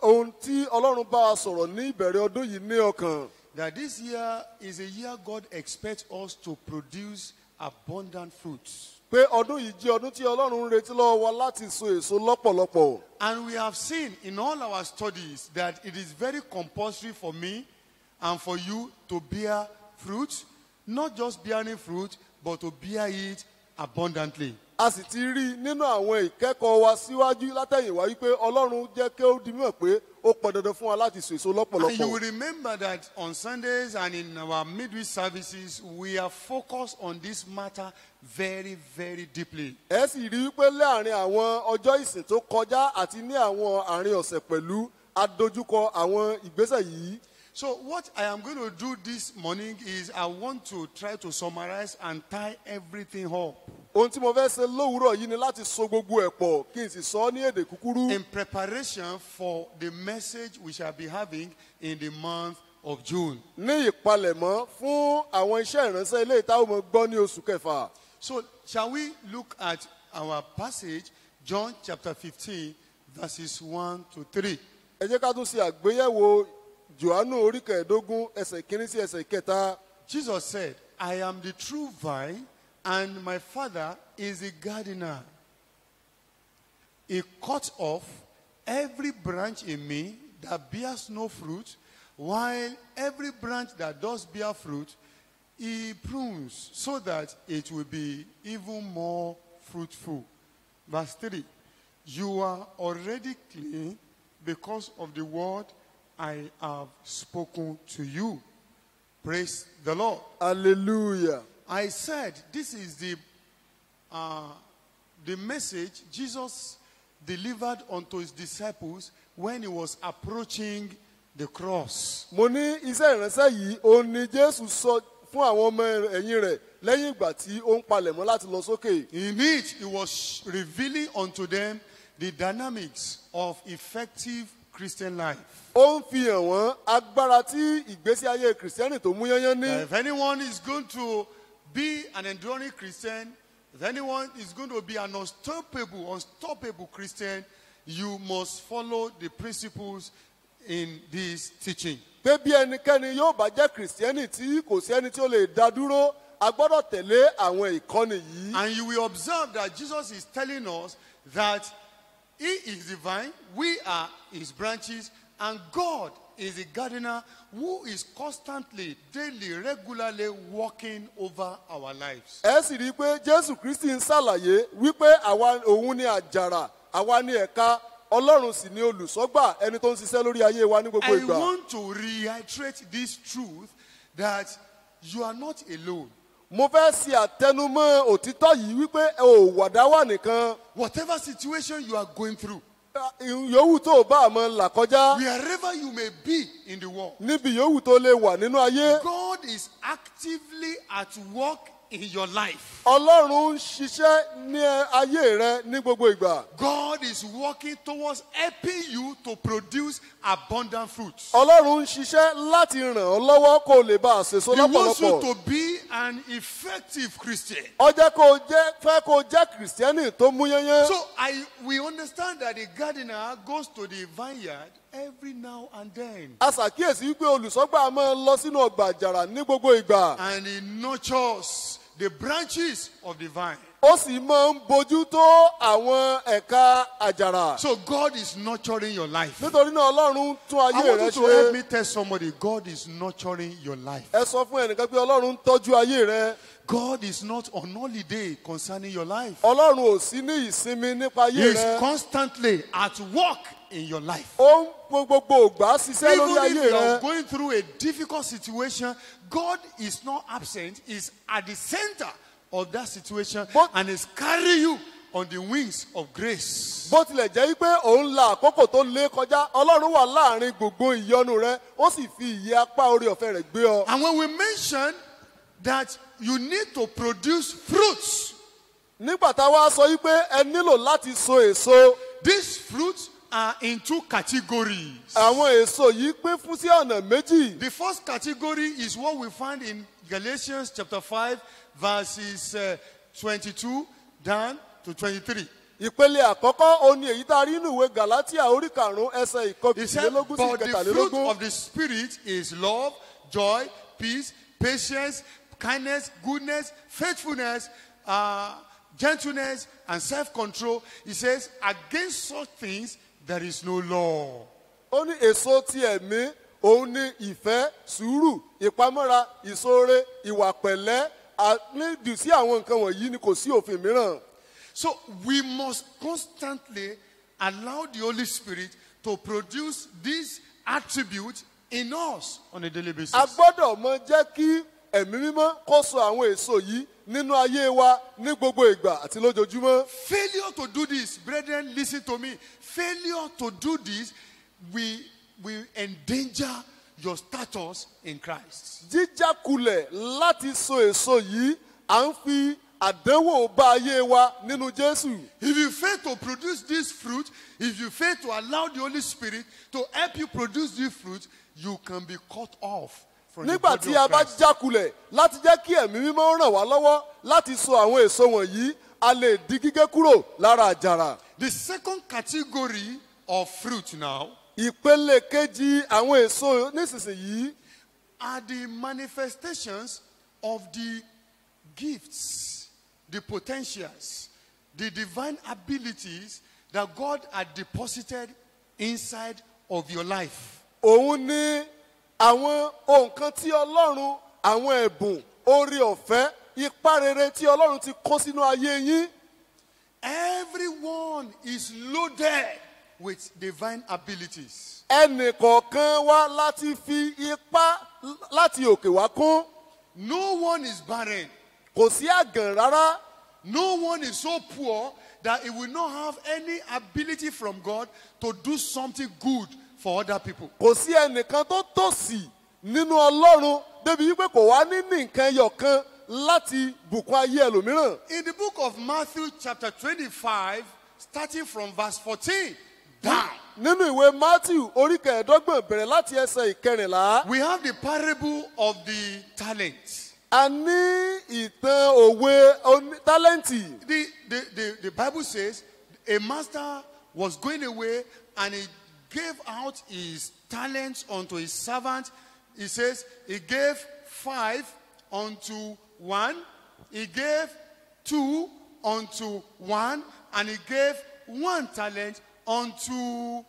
ohun tí Ọlọ́run bá a sọ̀rọ̀ ní ìbẹ̀rẹ̀ ọdún yìí ní ọkàn. That this year is a year God expects us to produce abundant fruits. pé ọdún yìí jẹ́ ọdún tí ọlọ́run ń retí lọ́wọ́ wa láti so èso lọ́pọ̀lọpọ̀. And we have seen in all our studies that it is very compulsory for me and for you to bear fruit, not just bearing fruit, but to bear it abundantly. a sì ti rí i nínú àwọn ìkẹ́kọ̀ọ́ wa síwájú látẹ̀yìnwá wípé ọlọ́run jẹ́ kí ó di mímọ̀ pé ó pọn dandan fún wa láti so èso And you will lọ́pọ̀lọpọ̀. remember that on Sundays and in our midweek services, we are focused on this matter very, very deeply. ẹ sì rí i pé láàrin àwọn ọjọ́ ìsìn tó kọjá àti ní àwọn àárín ọ̀sẹ̀ pẹ̀lú adójúkọ àwọn ìgbésẹ̀ yìí. So what I am going to do this morning is I want to try to summarize and tie everything up ohun tí mo fẹ́ ṣe lówùúrọ̀ yìí ni láti so gbogbo ẹ̀ pọ̀ kí n sì sọ ọ́ ní èdè kúkúrú. in preparation for the message we shall be having in the month of June. ní ìpalẹ̀mọ́ fún àwọn iṣẹ́ ìránṣẹ́ ilé ìta ọmọ gbọ́ ní oṣù kẹfà. So shall we look at our passage, John chapter 15, verses 1 to 3. ẹ jẹ́ ká tún ṣe àgbéyẹ̀wò Jòhánù orí kẹẹ̀ẹ́dógún ẹsẹ̀ kínní sí ẹsẹ̀ kẹta. Jesus said, I am the true vine, and my Father is the gardener. He cut off every branch in me that bears no fruit, while every branch that does bear fruit, he prunes so that it will be even more fruitful. Verse 3, you are already clean because of the word I have spoken to you. Praise the Lord. hallelujah. I said this is the message Jesus delivered unto his disciples when he was approaching the cross. mo ní iṣẹ́ ìránṣẹ́ yìí òun ni Jésù sọ fún àwọn ọmọ ẹ̀yìn rẹ̀ lẹ́yìn ìgbà tí ó ń palẹ̀mọ́ láti lọ sókè. In it, he was revealing unto them the dynamics of effective Christian life. ó ń fi hàn wọ́n agbára tí ìgbésí ayé kìrìsìtẹ́nì tó mú yányán ní. If anyone is going to be an enduring Christian, if anyone is going to be an unstoppable Christian, you must follow the principles in this teaching. pé bí ẹnikẹ́ni yóò bá jẹ́ kìrìsìtẹ́nì tí kò sí ẹni tí ó lè dá dúró a gbọ́dọ̀ tẹ̀lé àwọn ìkọ́ni yìí. And you will observe that Jesus is telling us that he is the vine, we are his branches, and God is the gardener who is constantly, daily, regularly walking over our lives. ẹ sì rí i pé Jésù Kristi ń ṣàlàyé wípé òun ni àjàrà àwa ni ẹ̀ka Ọlọ́run sì ni olùṣọ́gbà ẹni tó ń ṣiṣẹ́ lórí ayé wa ní gbogbo I ìgbà. want to reiterate this truth that you are not alone. mo fẹ́ ṣe àtẹnumọ́ òtítọ́ yìí wípé ò wàdá wà nìkan. Whatever situation you are going through, yòówù tó o bá àmọ́ là kọjá wherever you may be in the world, níbi yòówù tó lè wà nínú ayé. God is actively at work in your life. Ọlọ́run ń ṣiṣẹ́ ní ayé rẹ ní gbogbo ìgbà. God is working towards helping you to produce abundant fruits. Ọlọ́run ń ṣiṣẹ́ láti ràn ọ́ lọ́wọ́ kó o lè bá a ṣèso He wants you lọ́pọ̀lọpọ̀. to be an effective Christian. Ó jẹ́ fẹ́ kó o jẹ́ kìrìsìtẹ́nì tó mú yányán. So we understand that the gardener goes to the vineyard every now and then. A ṣàkíyèsí wípé olùṣọ́gbà máa ń lọ sínú ọgbà àjàrà ní gbogbo ìgbà. And he nurtures the branches of the vine. Ó sì máa ń bójú tó àwọn ẹ̀ka àjàrà. So God is nurturing your life. Nítorí náà Ọlọ́run ń tún I ayé want rẹ you to help ṣe. me tell somebody, God is nurturing your life. Ẹ sọ fún ẹnìkan pé Ọlọ́run ń tọ́jú ayé rẹ. God is not on holiday concerning your life. Ọlọ́run ò sí ní ìsinmi nípa He ayé is rẹ. constantly at work in your life. Ó ń gbogbo ògbà ṣiṣẹ́ lórí Even if ayé you are rẹ. going through a difficult situation, God is not absent. He's at the center of that situation and is carrying you on the wings of grace. Bó tilẹ̀ jẹ́ pé òun la àkókò tó lé kọjá, Ọlọ́run wà láàrin gbogbo ìyọnu rẹ, ó sì fi ìyẹ́ apá orí ọ̀fẹ́ rẹ̀ gbé ọ. And when we mention that you need to produce fruits, Nígbà tá a wá sọ wípé ẹ nílò láti so èso, these fruits are in two categories. àwọn èso yìí pín fún sí ọ̀nà méjì. The first category is what we find in Galatians chapter 5, verses 22 down to 23. Ìpele àkọ́kọ́ òun ni èyí tá a rí nínú ìwé Gàlátíà orí karùn-ún ẹsẹ̀ He said, ìkọkànlélógún sí but the fruit ìkẹtàlélógún. of the Spirit is love, joy, peace, patience, kindness, goodness, faithfulness, gentleness, and self-control. He says, against such things there is no law. Ó ní èso ti ẹ̀mí òun ní ìfẹ́, sùúrù, ìpamọ́ra, ìṣoore, ìwà pẹ̀lẹ́. Nídìí sí àwọn nǹkan wọ̀nyí ni kò sí òfin mìíràn. So we must constantly allow the Holy Spirit to produce these attributes in us on a daily basis. A gbọ́dọ̀ mọ jẹ́ kí ẹ̀mí mímọ́ kó sọ àwọn èso yìí nínú ayé wa ní gbogbo ìgbà àti lójoojúmọ́. Failure to do this, brethren, listen to me. Failure to do this will endanger your status in Christ. Jíjákulẹ̀ láti so èso yìí à ń fi àdánwò bá ayé wa nínú Jésù. If you fail to produce this fruit, if you fail to allow the Holy Spirit to help you produce this fruit, you can be cut off from the Nígbà body tí a of bá Christ. jákulẹ̀ láti jẹ́ kí ẹ̀mí mímọ́ ràn wá lọ́wọ́ láti so àwọn èso wọ̀nyí, a lè di gígé kúrò lára àjàrà. The second category of fruit now Ìpele kejì àwọn èso nísinsìnyí are the manifestations of the gifts, the potentials, the divine abilities that God had deposited inside of your life. òun ní àwọn nǹkan tí Ọlọ́run, àwọn ẹ̀bùn, oore ọ̀fẹ́, ipá rere tí Ọlọ́run ti kó sínú ayé yín. Everyone is loaded with divine abilities. Ẹnì kọ̀ọ̀kan wá láti fi ipá láti òkè wá kún. No one is barren. Kò sí àgàn rárá. No one is so poor that he will not have any ability from God to do something good for other people. Kò sí ẹnìkan tó tòṣì nínú Ọlọ́run débi wípé kò wá ní nǹkan ẹyọ kan láti bùkún ayé ẹlòmíràn. In the book of Matthew chapter 25, starting from verse 14, down, Nínú ìwé Matthew orí kẹẹ̀ẹ́dọ́gbọ̀n bẹ̀rẹ̀ láti ẹsẹ̀ ìkẹrìnlá. we have the parable of the talents. A ní ìtàn òwe tálẹ́ǹtì. The Bible says a master was going away and he gave out his talents unto his servant. He says he gave 5 unto one, he gave 2 unto one, and he gave 1 talent unto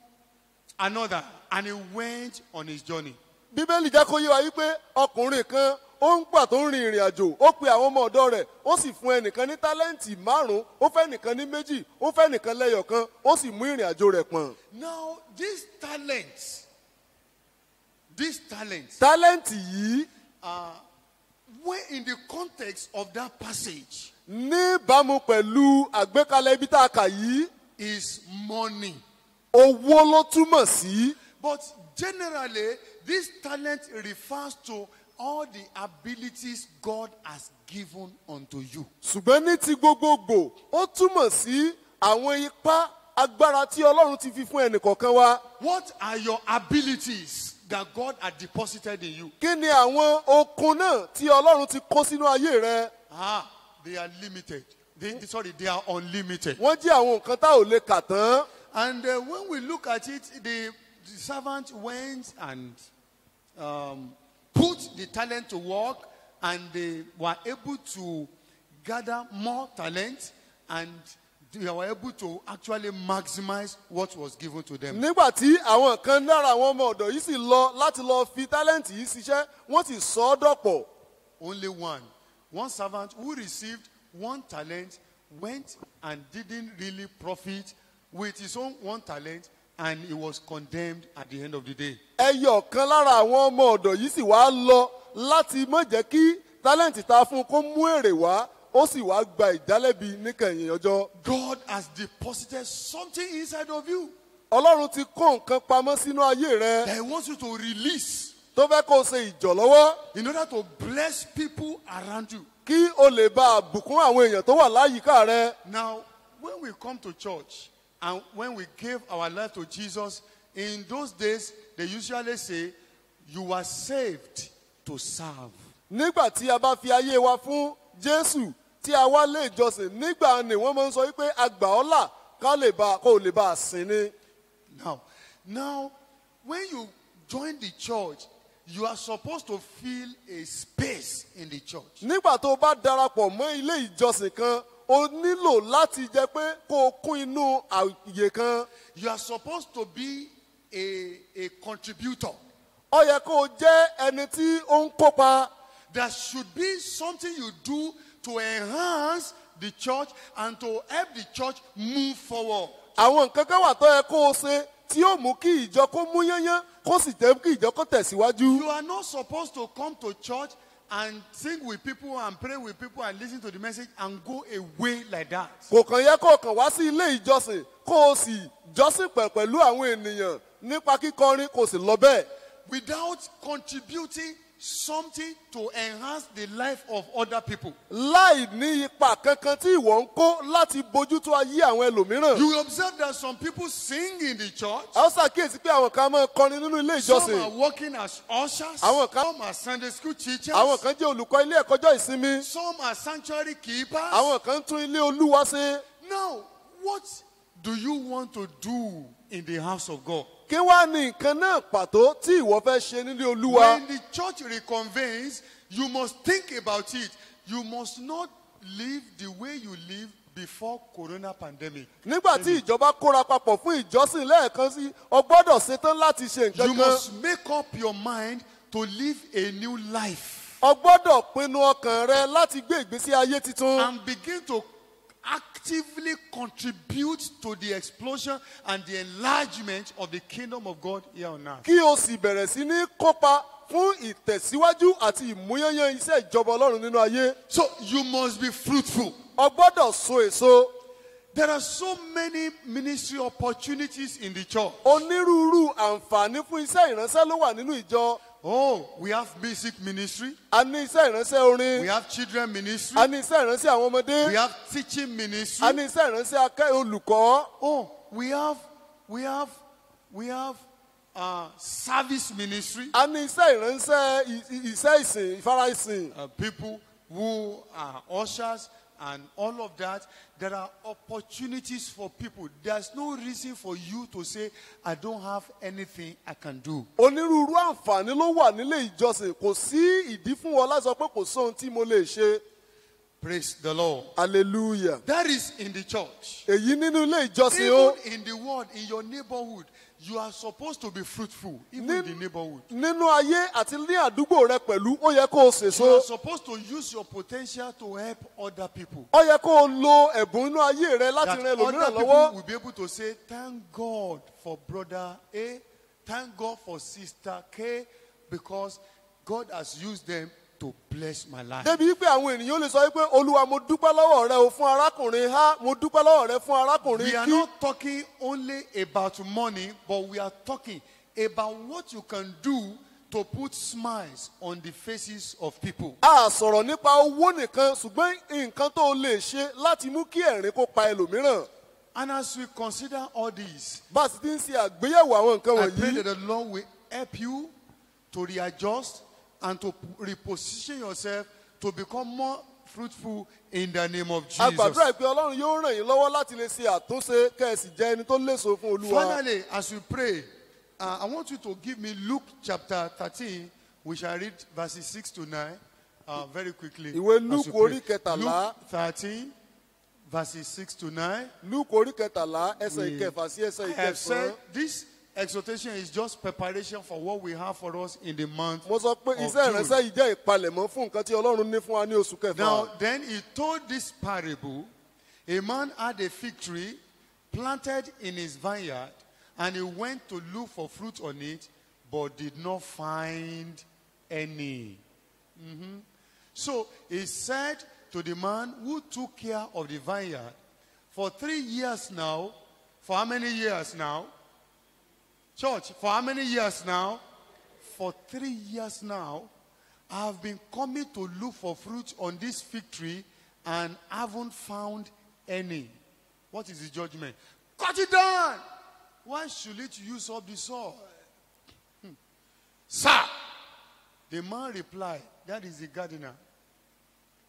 another, and he went on his journey. Bíbélì jẹ́ kó yé wa wípé ọkùnrin kan ó ń gbà tó ń rin ìrìn àjò, ó pe àwọn ọmọ ọ̀dọ̀ rẹ̀, ó sì fún ẹnìkan ní tálẹ́ǹtì 5, ó fẹ́ ẹnìkan ní 2, ó fẹ́ ẹnìkan lẹ́yọ̀kan, ó sì mú ìrìn àjò rẹ̀ pọ̀n. Now, these talents, Tálẹ́ǹtì yìí when in the context of that passage, níbàámu pẹ̀lú àgbékalẹ̀ ibi tá a kà yìí, is money. owó ló túmọ̀ sí. But generally, this talent refers to all the abilities God has given unto you. Ṣùgbọ́n ní ti gbogbogbò, ó túmọ̀ sí àwọn ipá agbára tí Ọlọ́run ti fi fún ẹnìkọ̀ọ̀kan wa. What are your abilities that God had deposited in you? Kí ni àwọn okun náà tí Ọlọ́run ti kó sínú ayé rẹ? They are limited. They are unlimited. Wọ́n jẹ́ àwọn nǹkan tá ò lè kà tán. And when we look at it, the servant went and put the talent to work, and they were able to gather more talent, and they were able to actually maximize what was given to them. Nígbà tí àwọn kan lára àwọn ọmọ ọ̀dọ̀ yìí sì lọ láti lọ fi tálẹ́ǹtì yìí ṣiṣẹ́, wọ́n sì sọ ọ́ dọ̀pọ̀. Only one servant who received 1 talent went and didn't really profit with his own 1 talent, and he was condemned at the end of the day. Ẹyọ kan lára àwọn ọmọ ọ̀dọ̀ yìí sì wá lọ láti má jẹ́ kí tálẹ́ǹtì ta fún un kó mú èrè wá, ó sì wá gba ìdálẹ́bi níkẹyìn ọjọ́. God has deposited something inside of you Ọlọ́run ti kó nǹkan pamọ́ sínú ayé rẹ that he wants you to release tó fẹ́ kó o ṣe ìjọ̀lọ́wọ́ in order to bless people around you. kí o lè bá a bùkún àwọn èèyàn tó wà láyìíká rẹ. Now, when we come to church and when we give our life to Jesus, in those days, they usually say, you are saved to serve. Nígbà tí a bá fi ayé wa fún Jésù tí a wá lé ìjọsìn, nígbà ni wọ́n máa ń sọ wípé a gbà ọ́ là kó lè bá a sìn ni. Now, when you join the church, you are supposed to fill a space in the church. nígbà tó o bá darapọ̀ mọ́ ilé ìjọsìn kan o nílò láti jẹ́ pé kó o kún inú àyè kan. You are supposed to be a contributor. ó yẹ kó o jẹ́ ẹni tí ó ń kópa. There should be something you do to enhance the church and to help the church move forward. àwọn nǹkan kan wà tó yẹ kó o ṣe tí yóò mú kí ìjọ kó mú yányán kó sì jẹ́ kí ìjọ kó tẹ̀síwájú. You are not supposed to come to church and sing with people and pray with people and listen to the message and go away like that. kò kàn yẹ kó o kàn wá sí ilé ìjọsìn kó o sì jọ́sìn pẹ̀lú àwọn ènìyàn nípa kíkọrin kó o sì lọ bẹ́ẹ̀. Without contributing something to enhance the life of other people. láì ní ipa kankan tí ìwọ ń kó láti bójútó ayé àwọn ẹlòmíràn. You will observe that some people sing in the church. a ó ṣàkíyèsí pé àwọn kan máa kọrin nínú ilé Some are ìjọsìn. working as ushers. Àwọn kan- Some are Sunday school teachers. àwọn kan jẹ́ olùkọ́ ilé ẹ̀kọ́jọ́ ìsinmi. Some are sanctuary keepers. àwọn kan ń tún ilé olúwa ṣe. Now, what do you want to do in the house of God? kí wá ní nǹkan náà pàtó tí ìwọ fẹ́ ṣe nílé olúwa. When the church reconvenes, you must think about it. You must not live the way you lived before corona pandemic. nígbà tí ìjọba kóra papọ̀ fún ìjọsìn lẹ́ẹ̀kan sí o gbọ́dọ̀ ṣetán láti ṣe You nǹkan kan. must make up your mind to live a new life o gbọ́dọ̀ pinnu ọkàn rẹ láti gbé ìgbésí ayé titun. and begin to actively contribute to the explosion and the enlargement of the kingdom of God here on earth. kí o sì bẹ̀rẹ̀ sí ní kópa fún ìtẹ̀síwájú àti ìmúyányán iṣẹ́ ìjọba ọlọ́run nínú ayé. So you must be fruitful. o gbọ́dọ̀ so èso. There are so many ministry opportunities in the church. onírúurú àǹfààní fún iṣẹ́ ìránṣẹ́ ló wà nínú ìjọ. Oh, we have music ministry. a ní iṣẹ́ ìránṣẹ́ orin. We have children ministry. a ní iṣẹ́ ìránṣẹ́ àwọn ọmọdé. We have teaching ministry. a ní iṣẹ́ ìránṣẹ́ olùkọ́. Oh, we have service ministry. a ní iṣẹ́ ìránṣẹ́ iṣẹ́ ìsìn ìfara ìsìn. People who are ushers and all of that. There are opportunities for people. There's no reason for you to say, I don't have anything I can do. onírúurú àǹfààní ló wà nílé ìjọsìn kò sí ìdí fún wọn láti sọ pé kò sóhun tí mo lè ṣe. Praise the Lord. hallelujah. That is in the church. èyí nínú ilé ìjọsìn o. Even in the world, in your neighborhood, you are supposed to be fruitful. Even in the neighborhood. nínú ayé àti ní àdúgbò rẹ pẹ̀lú ó yẹ kó o You sèso. are supposed to use your potential to help other people. ó yẹ kó o lo ẹ̀bùn inú ayé rẹ láti That ran ẹlòmíràn other people lọ́wọ́. will be able to say, thank God for brother A, thank God for sister K, because God has used them to bless my life. débi pé àwọn ènìyàn lè sọ wípé olúwa mo dúpẹ́ lọ́wọ́ rẹ o fún arákùnrin ha mo dúpẹ́ lọ́wọ́ rẹ fún arákùnrin We are kí. not talking only about money, but we are talking about what you can do to put smiles on the faces of people. a sọ̀rọ̀ nípa owó nìkan ṣùgbọ́n nǹkan tó o lè ṣe láti mú kí ẹ̀rín kó pa ẹlòmíràn. And as we consider all these, bá a sì ti ń ṣe àgbéyẹ̀wò àwọn nǹkan I pray that wọ̀nyí. the Lord will help you to readjust and to reposition yourself to become more fruitful in the name of a gbàdúrà Jesus. pé ọlọ́run yóò ràn yín lọ́wọ́ láti lè ṣe àtúnṣe kẹ́ẹ̀sì jẹ́ ẹni tó léso fún olúwa. Finally, as we pray, I want you to give me Luke chapter 13. We shall read verses 6 to 9 very quickly. Ìwé as we Luke pray. orí kẹtàlá. Luke 13, verses 6 to 9. Luke orí kẹtàlá ẹsẹ̀ We- ìkẹfà sí ẹsẹ̀ I have said ìkẹsàn-án. this exhortation is just preparation for what we have for us in the month mo sọ pé of iṣẹ́ June. ìránṣẹ́ yìí jẹ́ ìpalẹ̀mọ́ fún nǹkan tí ọlọ́run ní fún wa ní oṣù kẹfà. Now, then he told this parable. A man had a fig tree planted in his vineyard, and he went to look for fruit on it, but did not find any. So he said to the man who took care of the vineyard, for 3 years now, for how many years now? Church, for how many years now? For 3 years now, I have been coming to look for fruit on this fig tree and haven't found any. What is the judgment? Cut it down! Why should it use up the soil? Sir, the man replied, that is the gardener.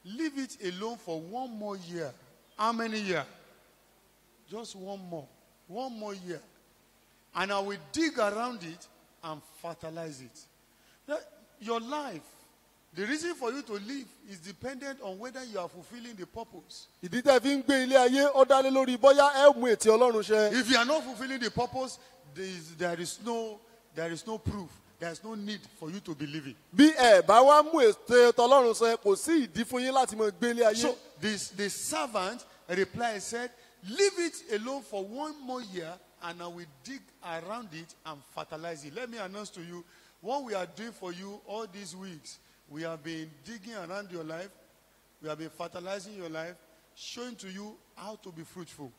Leave it alone for 1 more year. How many years? Just 1 more. 1 more year. And I will dig around it and fertilize it. your life, the reason for you to live is dependent on whether you are fulfilling the purpose. ìdí tẹ́ fi ń gbé ilé ayé ó dá lé lórí bóyá ẹ mú ètí ọlọ́run ṣẹ. If you are not fulfilling the purpose, there is no proof. There is no need for you to be living. bí ẹ bá wá mú ètò ọlọ́run ṣẹ kò sí ìdí fún yín láti máa gbé ilé ayé. So the servant replied, said, leave it alone for 1 more year and I will dig around it and fertilize it. Let me announce to you, what we are doing for you all these weeks, we have been digging around your life, we have been fertilizing your life, showing to you how to be fruitful.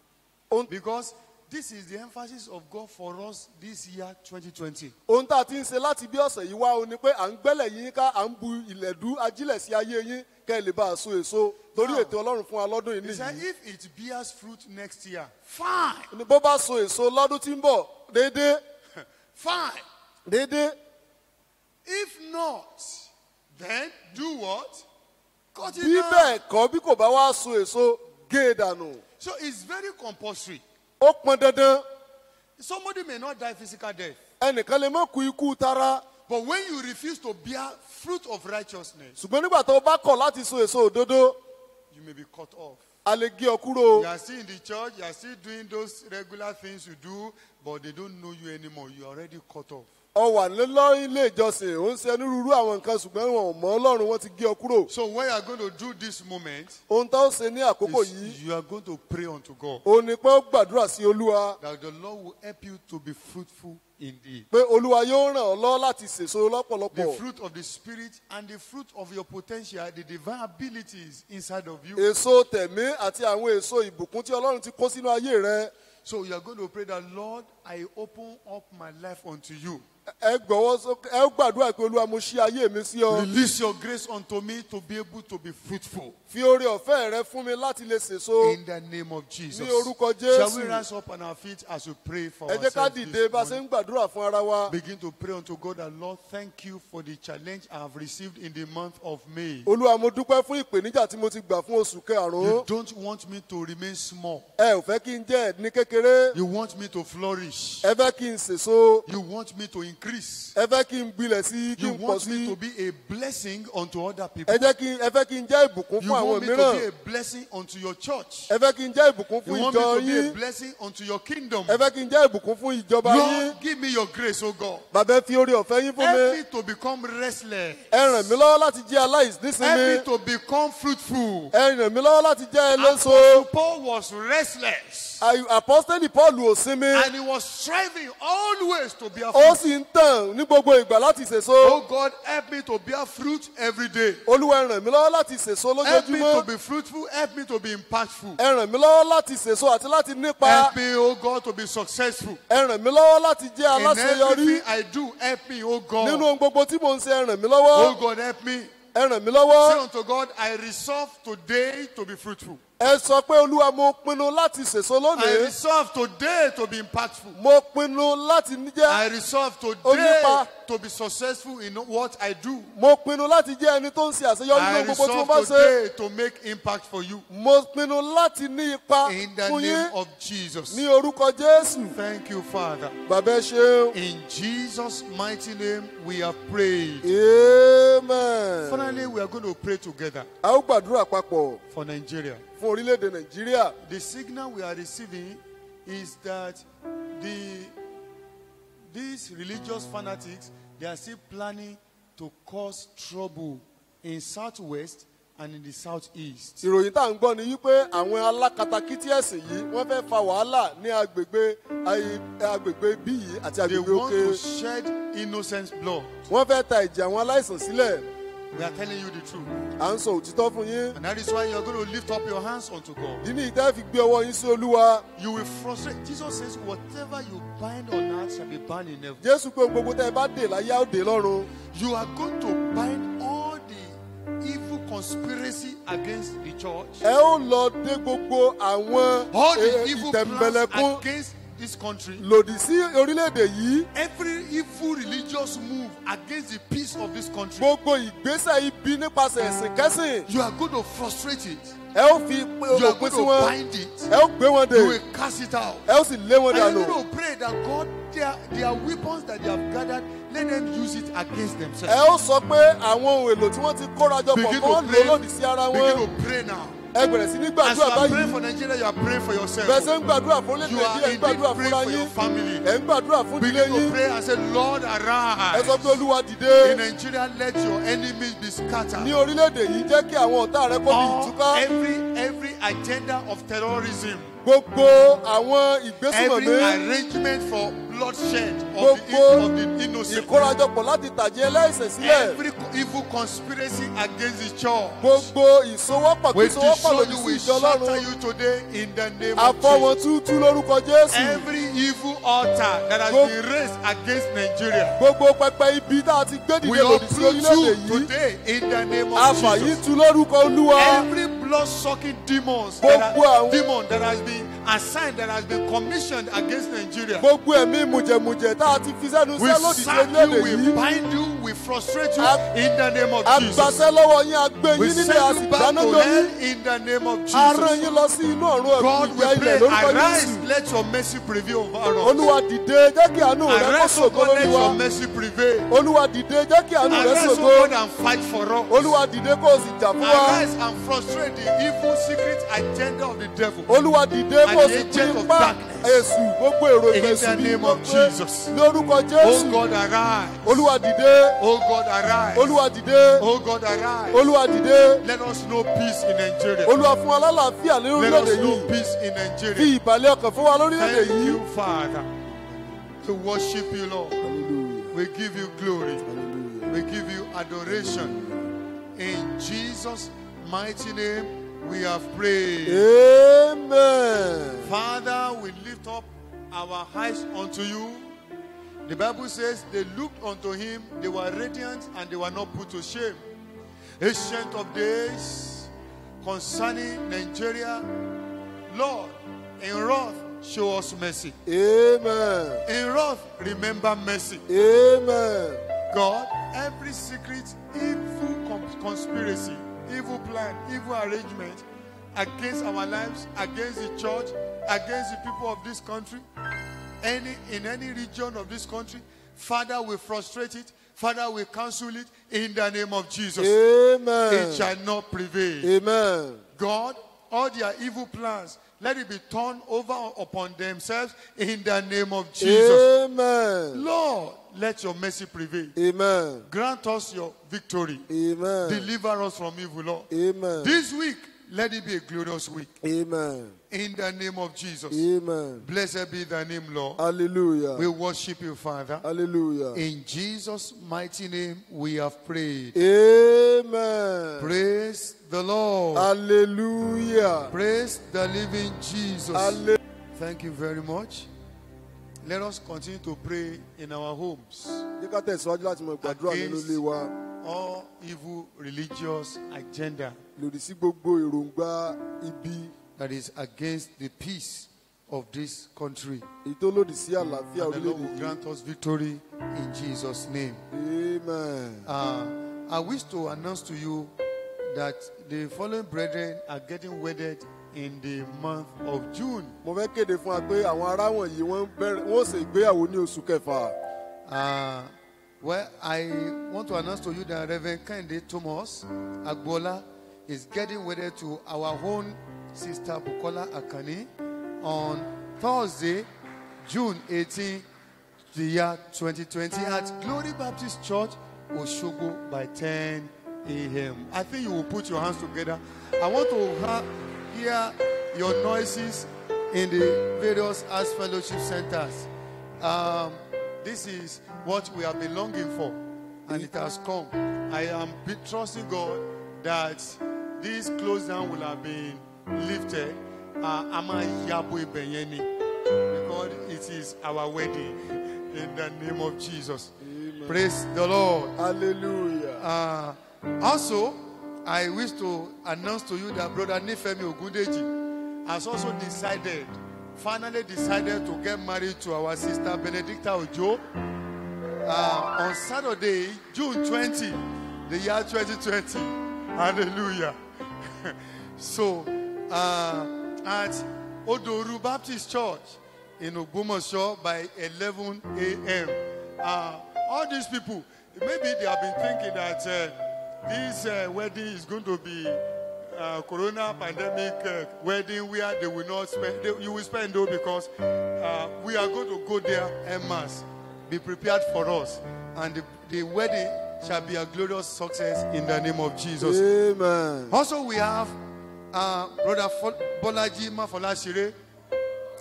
Because this is the emphasis of God for us this year 2020. ohun tá a ti ń ṣe láti bí ọ̀sẹ̀ yìí wá o ni pé à ń gbẹ́lẹ̀ yín ká à ń bu ìlẹ̀dú ajílẹ̀ sí ayé yín kẹ́ ẹ lè bá a so èso torí ètò ọlọ́run fún wa lọ́dún yìí He said, nìyí. if it bears fruit next year, fine, bó bá so èso lọ́dún tí ń bọ̀ déédéé fine. déédéé. If not, then do what? Cut it bí down. bẹ́ẹ̀ kọ́ bí kò bá wá so èso gé e dànù. So it's very compulsory. ó pọn dandan Somebody may not die physical death, ẹnìkan lè má kú ikú tara but when you refuse to bear fruit of righteousness, ṣùgbọ́n nígbà tó o bá kọ̀ láti so èso òdodo you may be cut off. a lè gé ọ kúrò. You are still in the church, you are still doing those regular things you do, but they don't know you anymore. You are already cut off. ọ wà lọ́ọ́ ilé ìjọsìn ó ń ṣe onírúurú àwọn nǹkan ṣùgbọ́n wọn ò mọ ọlọ́run wọn ti gé ọ kúrò. So what you are going to do this moment ohun tó ń ṣe ní àkókò is yìí you are going to pray unto God ó ní pé ó gbàdúrà sí olúwa that the Lord will help you to be fruitful indeed. pé olúwa yóò ràn ọ́ lọ́wọ́ láti sèso The lọ́pọ̀lọpọ̀. fruit of the Spirit and the fruit of your potential, the divine abilities inside of you. èso tẹ̀mí àti àwọn èso ìbùkún tí ọlọ́run ti kó sínú ayé rẹ. So you are going to pray that, Lord, I open up my life unto you. ẹ gbọ́wọ́ sókè ẹ gbàdúrà pé olúwa mo ṣí ayé mi sí ọ. Release your grace unto me to be able to be fruitful. fi oore ọ̀fẹ́ rẹ fún mi láti lè sèso. In the name of Jesus. ní orúkọ Shall we jésù. rise up on our feet as we pray for ẹ jẹ́ ká ourselves dìde this bá a ṣe morning? ń gbàdúrà fún ara wa. Begin to pray unto God that, Lord, thank you for the challenge I have received in the month of May. olúwa mo dúpẹ́ fún ìpèníjà tí mo ti gbà fún oṣù You karùn-ún. don't want me to remain small. ẹ ò fẹ́ kí n jẹ́ ní kékeré. You want me to flourish. ẹ fẹ́ kí n sèso. You want me to increase. ẹ fẹ́ kí n gbilẹ̀ sí kí You n pọ̀ want me sí. to be a blessing unto other people. ẹ fẹ́ kí n jẹ́ ìbùkún You fún àwọn want me to be mìíràn. a blessing unto your church. ẹ fẹ́ kí n jẹ́ ìbùkún You fún want me ìjọ to be a yín. blessing unto your kingdom. ẹ fẹ́ kí n jẹ́ ìbùkún fún ìjọba yín. Lord, give me your grace, oh God. bàbá ẹ fi oore ọ̀fẹ́ yín fún Help mi. me to become restless. ẹ ràn mí lọ́wọ́ láti jẹ́ Help me aláìnísinmi. to become fruitful. ẹ ràn mí lọ́wọ́ láti jẹ́ eléso. Apostle Paul was restless. apọ́sítẹ́lì paul ò sinmi. And he was striving always to bear ó fruit. sì ń tàn ní gbogbo ìgbà láti sèso. Oh God, help me to bear fruit every day. olúwa ẹ ràn mí lọ́wọ́ láti sèso Help me to lójoojúmọ́. be fruitful. Help me to be impactful. ẹ ràn mí lọ́wọ́ láti sèso àti láti nípa. Help me, oh God, to be successful. ẹ ràn mí lọ́wọ́ láti jẹ́ In aláṣeyọrí. everything I do, help me, oh nínú God. ohun gbogbo tí mò ń ṣe ẹ ràn mí Oh lọ́wọ́. God, help me. ẹ ràn mí Say lọ́wọ́. unto God, I resolve today to be fruitful. ẹ sọ pé olúwa mo pinnu láti sèso I lónìí. resolve today to be impactful. mo pinnu láti I jẹ́. resolve today Onípa. to be successful in what I do. mo pinnu láti jẹ́ ẹni tó ń ṣe àṣeyọrí I nínú gbogbo tí mo resolve bá ṣe. today to make impact for you. mo pinnu láti ní ipa In the fún name yín of Jesus. ní orúkọ jésù. Thank you, Father. bàbá ẹ ṣeun. In Jesus' mighty name, we have prayed. amen. Finally, we are going to pray together a ó gbàdúrà papọ̀ for Nigeria. fún orílẹ̀-èdè nàìjíríà. The signal we are receiving is that these religious fanatics, they are still planning to cause trouble in southwest and in the southeast. ìròyìn tá à ń gbọ́ ni wípé àwọn alákatakítí ẹ̀sìn yìí wọ́n fẹ́ fa wàhálà ní agbègbè bí yìí àti They agbègbè want òkè. to shed innocent blood. wọ́n fẹ́ ta ẹ̀jẹ̀ àwọn aláìsàn sílẹ̀. We are telling you the truth. à ń sọ òtítọ́ fún yín. And that is why you are going to lift up your hands unto God. ìdí nìyí tẹ́ fi gbé ọwọ́ yín sí olúwa. You will frustrate. Jesus says, whatever you bind on earth shall be bound in heaven. jésù pé gbogbo tẹ́ ẹ bá dè láyé á ó dè lọ́run. You are going to bind all the evil conspiracy against the church. ẹ ó lọ dé gbogbo àwọn All the evil plans ìtẹ̀mbẹ̀lẹ̀kún against this country. lòdì sí orílẹ̀-èdè yìí. Every evil religious move against the peace of this country. gbogbo ìgbésẹ̀ ibi nípasẹ̀ ẹ̀sìn kẹ́sìn. You are going to frustrate it. ẹ ó fi You are òpin going sí to wọn. bind it. ẹ ó gbé wọn dè. You will cast it out. ẹ ó sì lé wọn And dànù. you going to pray that God, their weapons that they have gathered, let them use it against ẹ themselves. ó sọ pé àwọn ohun èlò tí wọ́n ti kóra jọ pọ̀ Begin kí wọ́n to lò lòdì sí ara pray. Begin wọn. to pray now. ẹ bẹ̀rẹ̀ sí ní As you gbàdúrà are praying báyìí. for Nigeria, you are praying for yourself. bẹ́ẹ̀ ṣe ń gbàdúrà fún You orílẹ̀-èdè are yìí ẹ̀ ń indeed gbàdúrà praying fúnra for your yín. family. ẹ̀ ń gbàdúrà fún ìdílé Begin to yín. pray and say, Lord, ẹ arise. sọ pé olúwa dìde. In Nigeria, let your enemies be scattered. ní orílẹ̀-èdè yìí jẹ́ kí àwọn ọ̀tá rẹ kó bí ìtúká. Every agenda of terrorism, gbogbo àwọn every ìgbésùnmọ̀mí. arrangement for bloodshed Gbogbo of the innocent, ìkórajọpọ̀ láti tàjẹ́ ẹlẹ́sẹ̀ sílẹ̀. every evil conspiracy against the church, gbogbo ìsowọ́pọ̀ we kí ìsowọ́pọ̀ destroy lòdì you, sí we ìjọ shatter ọlọ́run. you today in the name a of fọ́ wọn Jesus. túútú lórúkọ jésù. Every evil altar that has Go- been raised against Nigeria, gbogbo pẹpẹ ibi tá a ti gbé we dìde lòdì sí uproot orílẹ̀-èdè you yìí. today in the name a of fà yín Jesus. tu lórúkọ olúwa. Every blood-sucking demon that has been assigned, that has been commissioned against Nigeria, gbogbo ẹ̀mí mùjẹ̀mùjẹ̀ tá a ti fi sẹ́nu we sẹ́ lòdì sí sack you, orílẹ̀-èdè we yìí. bind you, we frustrate you A- in the name of Jesus. agbasẹ́ lọ́wọ́ yín agbé We yín nílé send a you sì back dáná to lórí. hell in the name of a rán Jesus. yín lọ sí inú ọ̀run ẹ̀kú God, ìyà we ilẹ̀ pray, lórúkọ arise, jésù. let your mercy prevail over us. olúwa dìde jẹ́ kí àánú rẹ kó Arise, O ṣògo God, let lórí your wa. mercy prevail. olúwa dìde jẹ́ kí àánú rẹ Arise, O ṣògo. God, and fight for us. olúwa dìde kó o sì jà fún wa. Arise and frustrate the evil secret agenda of the devil. olúwa dìde kó o sì And the agent pín of pa darkness. èṣù gbogbo èrò In the èṣù ní name of gbogbo Jesus. lórúkọ Oh jésù. God, arise. olúwa dìde. Oh God, arise. olúwa dìde. Oh God, arise. olúwa dìde. Let us know peace in Nigeria. olúwa fún wa lálàáfíà ní Let orílẹ̀-èdè us know yìí. peace in Nigeria. fi ìbàlẹ̀ ọkàn fún wa lórílẹ̀-èdè Thank yìí. you, Father, to worship you, Lord. We give you glory. We give you adoration. In Jesus' mighty name, we have prayed. amen. Father, we lift up our eyes unto you. The Bible says they looked unto him, they were radiant, and they were not put to shame. Ancient of days, concerning Nigeria, Lord, in wrath, show us mercy. amen. In wrath, remember mercy. amen. God, every secret evil conspiracy, evil plan, evil arrangement against our lives, against the church, against the people of this country, in any region of this country, Father, we frustrate it. Father, we cancel it in the name of Jesus. amen. It shall not prevail. amen. God, all their evil plans, let it be turned over upon themselves in the name of Jesus. amen. Lord, let your mercy prevail. amen. Grant us your victory. amen. Deliver us from evil, Lord. amen. This week, let it be a glorious week. amen. In the name of Jesus. amen. Blessed be thy name, Lord. hallelujah. We worship you, Father. hallelujah. In Jesus' mighty name, we have prayed. amen. Praise the Lord. hallelujah. Praise the living Jesus. Halle- Thank you very much. Let us continue to pray in our homes. jẹ́ ká tẹ̀síwájú láti mọ ìgbàdúrà nínú ilé wa All evil religious agenda lòdì sí gbogbo èròǹgbà ibi that is against the peace of this country. èyí tó lòdì sí àlàáfíà And the Lord orílẹ̀-èdè will yìí. grant us victory in Jesus' name. amen. I wish to announce to you that the following brethren are getting wedded in the month of June. mo fẹ́ kéde fún wa pé àwọn ará wọ̀nyí wọ́n ó ṣe ìgbéyàwó ní oṣù kẹfà. Well, I want to announce to you that Reverend Kende Thomas Agbola is getting wedded to our own sister Bukola Akani on Thursday, June 18, the year 2020 at Glory Baptist Church, Oshogo by 10 a.m. I think you will put your hands together. I want to hear your noises in the various House Fellowship Centers. This is what we have been longing for, and it has come. I am trusting God that this close down will have been lifted. Because it is our wedding in the name of Jesus. Amen. Praise the Lord. hallelujah. Also, I wish to announce to you that Brother Nifemi Ogundeji has also finally decided to get married to our sister Benedicta Ojo on Saturday, June 20, the year 2020. Hallelujah. So, at Odoru Baptist Church in Ogbomoso by 11 a.m. all these people, maybe they have been thinking that this wedding is going to be corona pandemic wedding where they will not spend, you will spend though, because we are going to go there en masse. Be prepared for us, and the wedding shall be a glorious success in the name of Jesus. Amen. Also, we have Brother Bolaji Mafolashire.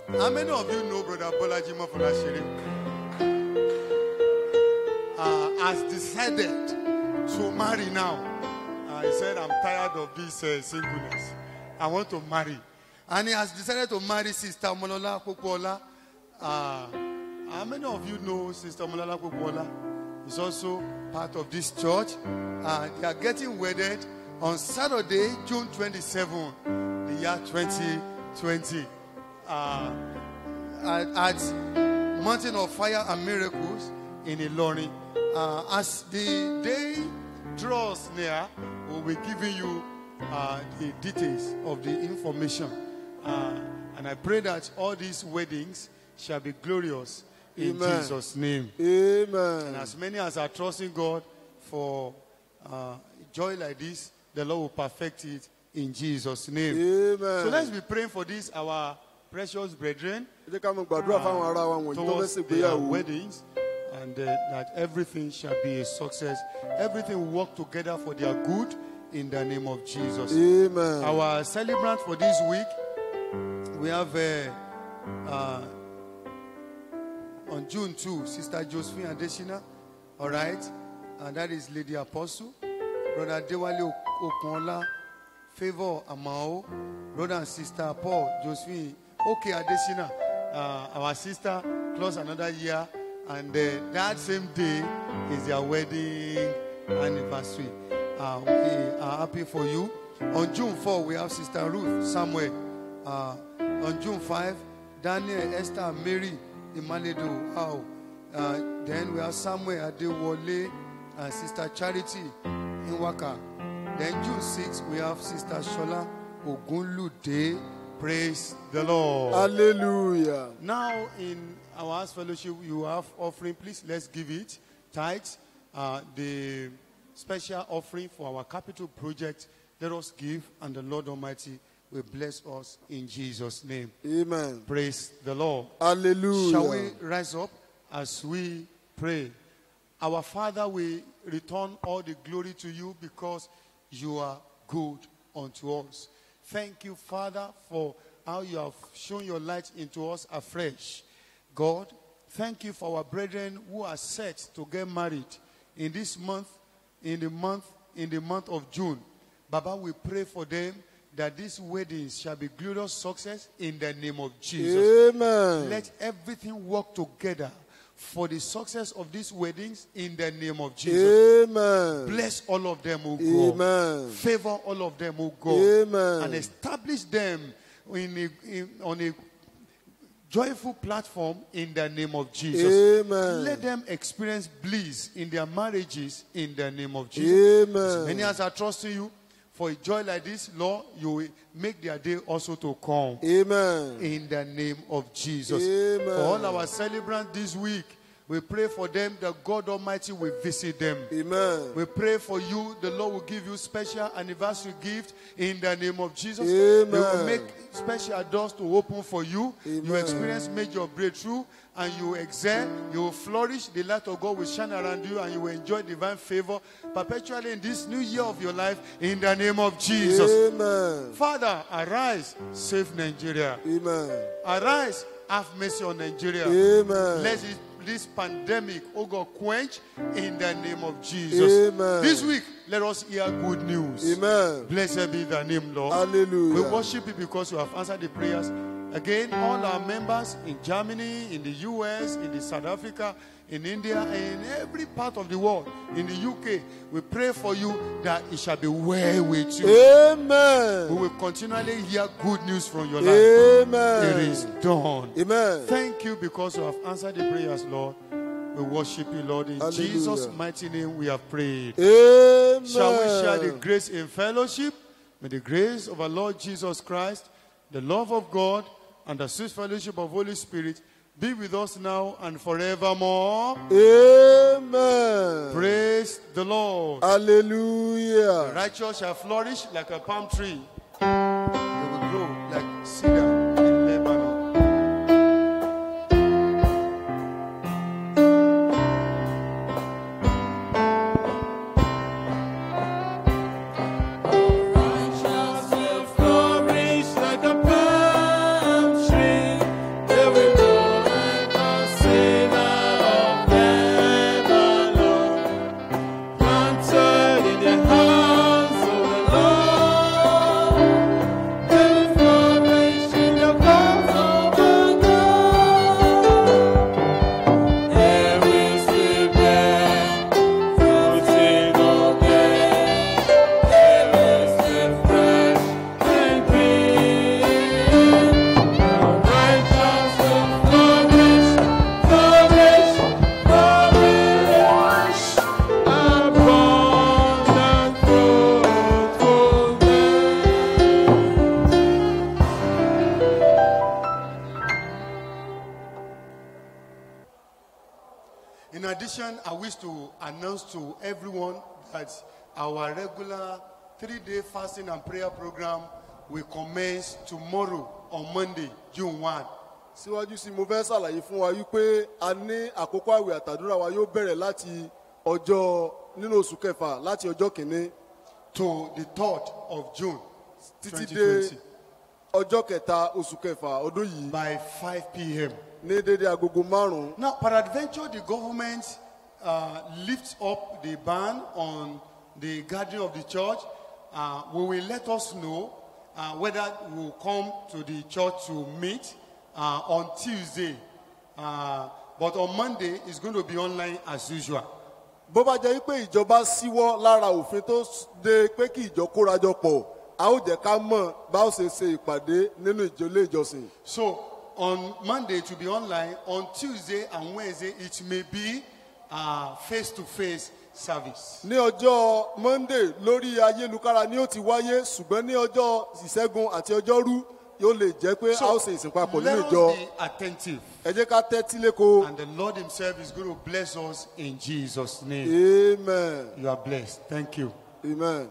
How many of you know Brother Bolaji Mafolashire? Has decided to marry now. He said, I'm tired of this singleness. I want to marry. And he has decided to marry Sister Molola Popola. How many of you know Sister Molola Popola? Is also part of this church. They are getting wedded on Saturday, June 27, the year 2020. At Mountain of Fire and Miracles in Ilorin. As the day draws near, we'll be giving you the details of the information. And I pray that all these weddings shall be glorious in Amen. Jesus' name. Amen. And as many as are trusting God for joy like this, the Lord will perfect it in Jesus' name. Amen. So let's be praying for this, our precious brethren, Ẹ jẹ́ ká mọ̀ gbàdúrà fáwọn ará wa wọ̀nyí tó fẹ́ towards their ṣègbéyàwó. weddings, and that everything shall be a success. Everything will work together for their good in the name of Jesus. Amen. Our celebrant for this week, we have on June 2, Sister Josephine Adeshina, all right, and that is Lady Apostle, Brother Dewale Okunla, Favor Amao, Brother and Sister Paul Josephine, okay, Adeshina, our sister, close another year, and that same day is their wedding anniversary. We are happy for you. On June 4, we have Sister Ruth Samuel. On June 5, Daniel, Esther, Mary, Imaledo. Wow. Then we have Samuel Adewale and Sister Charity Inwaka. Then June 6, we have Sister Shola Ogunlude. Praise the Lord. Hallelujah. Now in our house fellowship, you have offering. Please, let's give it. Tithes, the special offering for our capital project. Let us give, and the Lord Almighty will bless us in Jesus' name. Amen. Praise the Lord. Hallelujah. Shall we rise up as we pray? Our Father, we return all the glory to you because you are good unto us. Thank you, Father, for how you have shown your light into us afresh. God, thank you for our brethren who are set to get married in this month, in the month of June. Baba, we pray for them that these weddings shall be glorious success in the name of Jesus. Amen. Let everything work together for the success of these weddings in the name of Jesus. Amen. Bless all of them, O God. Amen. Favor all of them, O God. Amen. And establish them on a joyful platform in the name of Jesus. Amen. Let them experience bliss in their marriages in the name of Jesus. Amen. As many as are trusting you for a joy like this, Lord, you will make their day also to come. Amen. In the name of Jesus. Amen. For all our celebrants this week, we pray for them that God Almighty will visit them. Amen. We pray for you, the Lord will give you special anniversary gift in the name of Jesus. Amen. He will make special doors to open for you. Amen. You experience major breakthrough and you will excel, you will flourish. The light of God will shine around you and you will enjoy divine favor perpetually in this new year of your life in the name of Jesus. Amen. Father, arise, save Nigeria. Amen. Arise, have mercy on Nigeria. Amen. Let this pandemic, oh God, quench in the name of Jesus. Amen. This week, let us hear good news. Amen. Blessed be the name, Lord. Hallelujah. We worship you because you have answered the prayers. Again, all our members in Germany, in the US, in the South Africa, in India, and in every part of the world, in the UK, we pray for you that it shall be well with you. Amen. We will continually hear good news from your life. Amen. It is done. Amen. Thank you because you have answered the prayers, Lord. We worship you, Lord. In Hallelujah. Jesus' mighty name we have prayed. Amen. Shall we share the grace in fellowship? May the grace of our Lord Jesus Christ, the love of God, and the sweet fellowship of Holy Spirit be with us now and forevermore. Amen. Praise the Lord. Hallelujah. The righteous shall flourish like a palm tree. They will grow like cedar in Lebanon. In addition, I wish to announce to everyone that our regular 3-day fasting and prayer program will commence tomorrow on Monday, June 1. Síwájú sí mo fẹ́ ṣàlàyé fún wa wípé a ní àkókò àwẹ̀ àtàdúrà wa yóò bẹ̀rẹ̀ láti ọjọ́ nínú oṣù kẹfà láti ọjọ́ kìíní to the 3rd of June títí dé 2020 ọjọ́ kẹta oṣù kẹfà ọdún yìí by 5 p.m. ní dédé agogo 5. Now, peradventure, the government lifts up the ban on the gathering of the church. We will let us know whether we will come to the church to meet on Tuesday. But on Monday, it's going to be online as usual. Bó bá jẹ́ pé ìjọba síwọ́ lára òfin tó de pé kí ìjọ kórajọ pọ̀ a ó jẹ́ ká mọ̀ bá ó ṣe ṣe ìpàdé nínú ilé ìjọsìn. So, on Monday, it will be online. On Tuesday and Wednesday, it may be face-to-face service. Ní ọjọ́ Monday lórí ayélujára ni ó ti wáyé ṣùgbọ́n ní ọjọ́ ìṣẹ́gun àti ọjọ́rú yóò lè jẹ́ pé a ó ṣe ìsìn papọ̀ nínú let ìjọ. us be attentive. Ẹ jẹ́ ká tẹ́tí léko. And the Lord himself is going to bless us in Jesus' name. Amen. You are blessed. Thank you. Amen.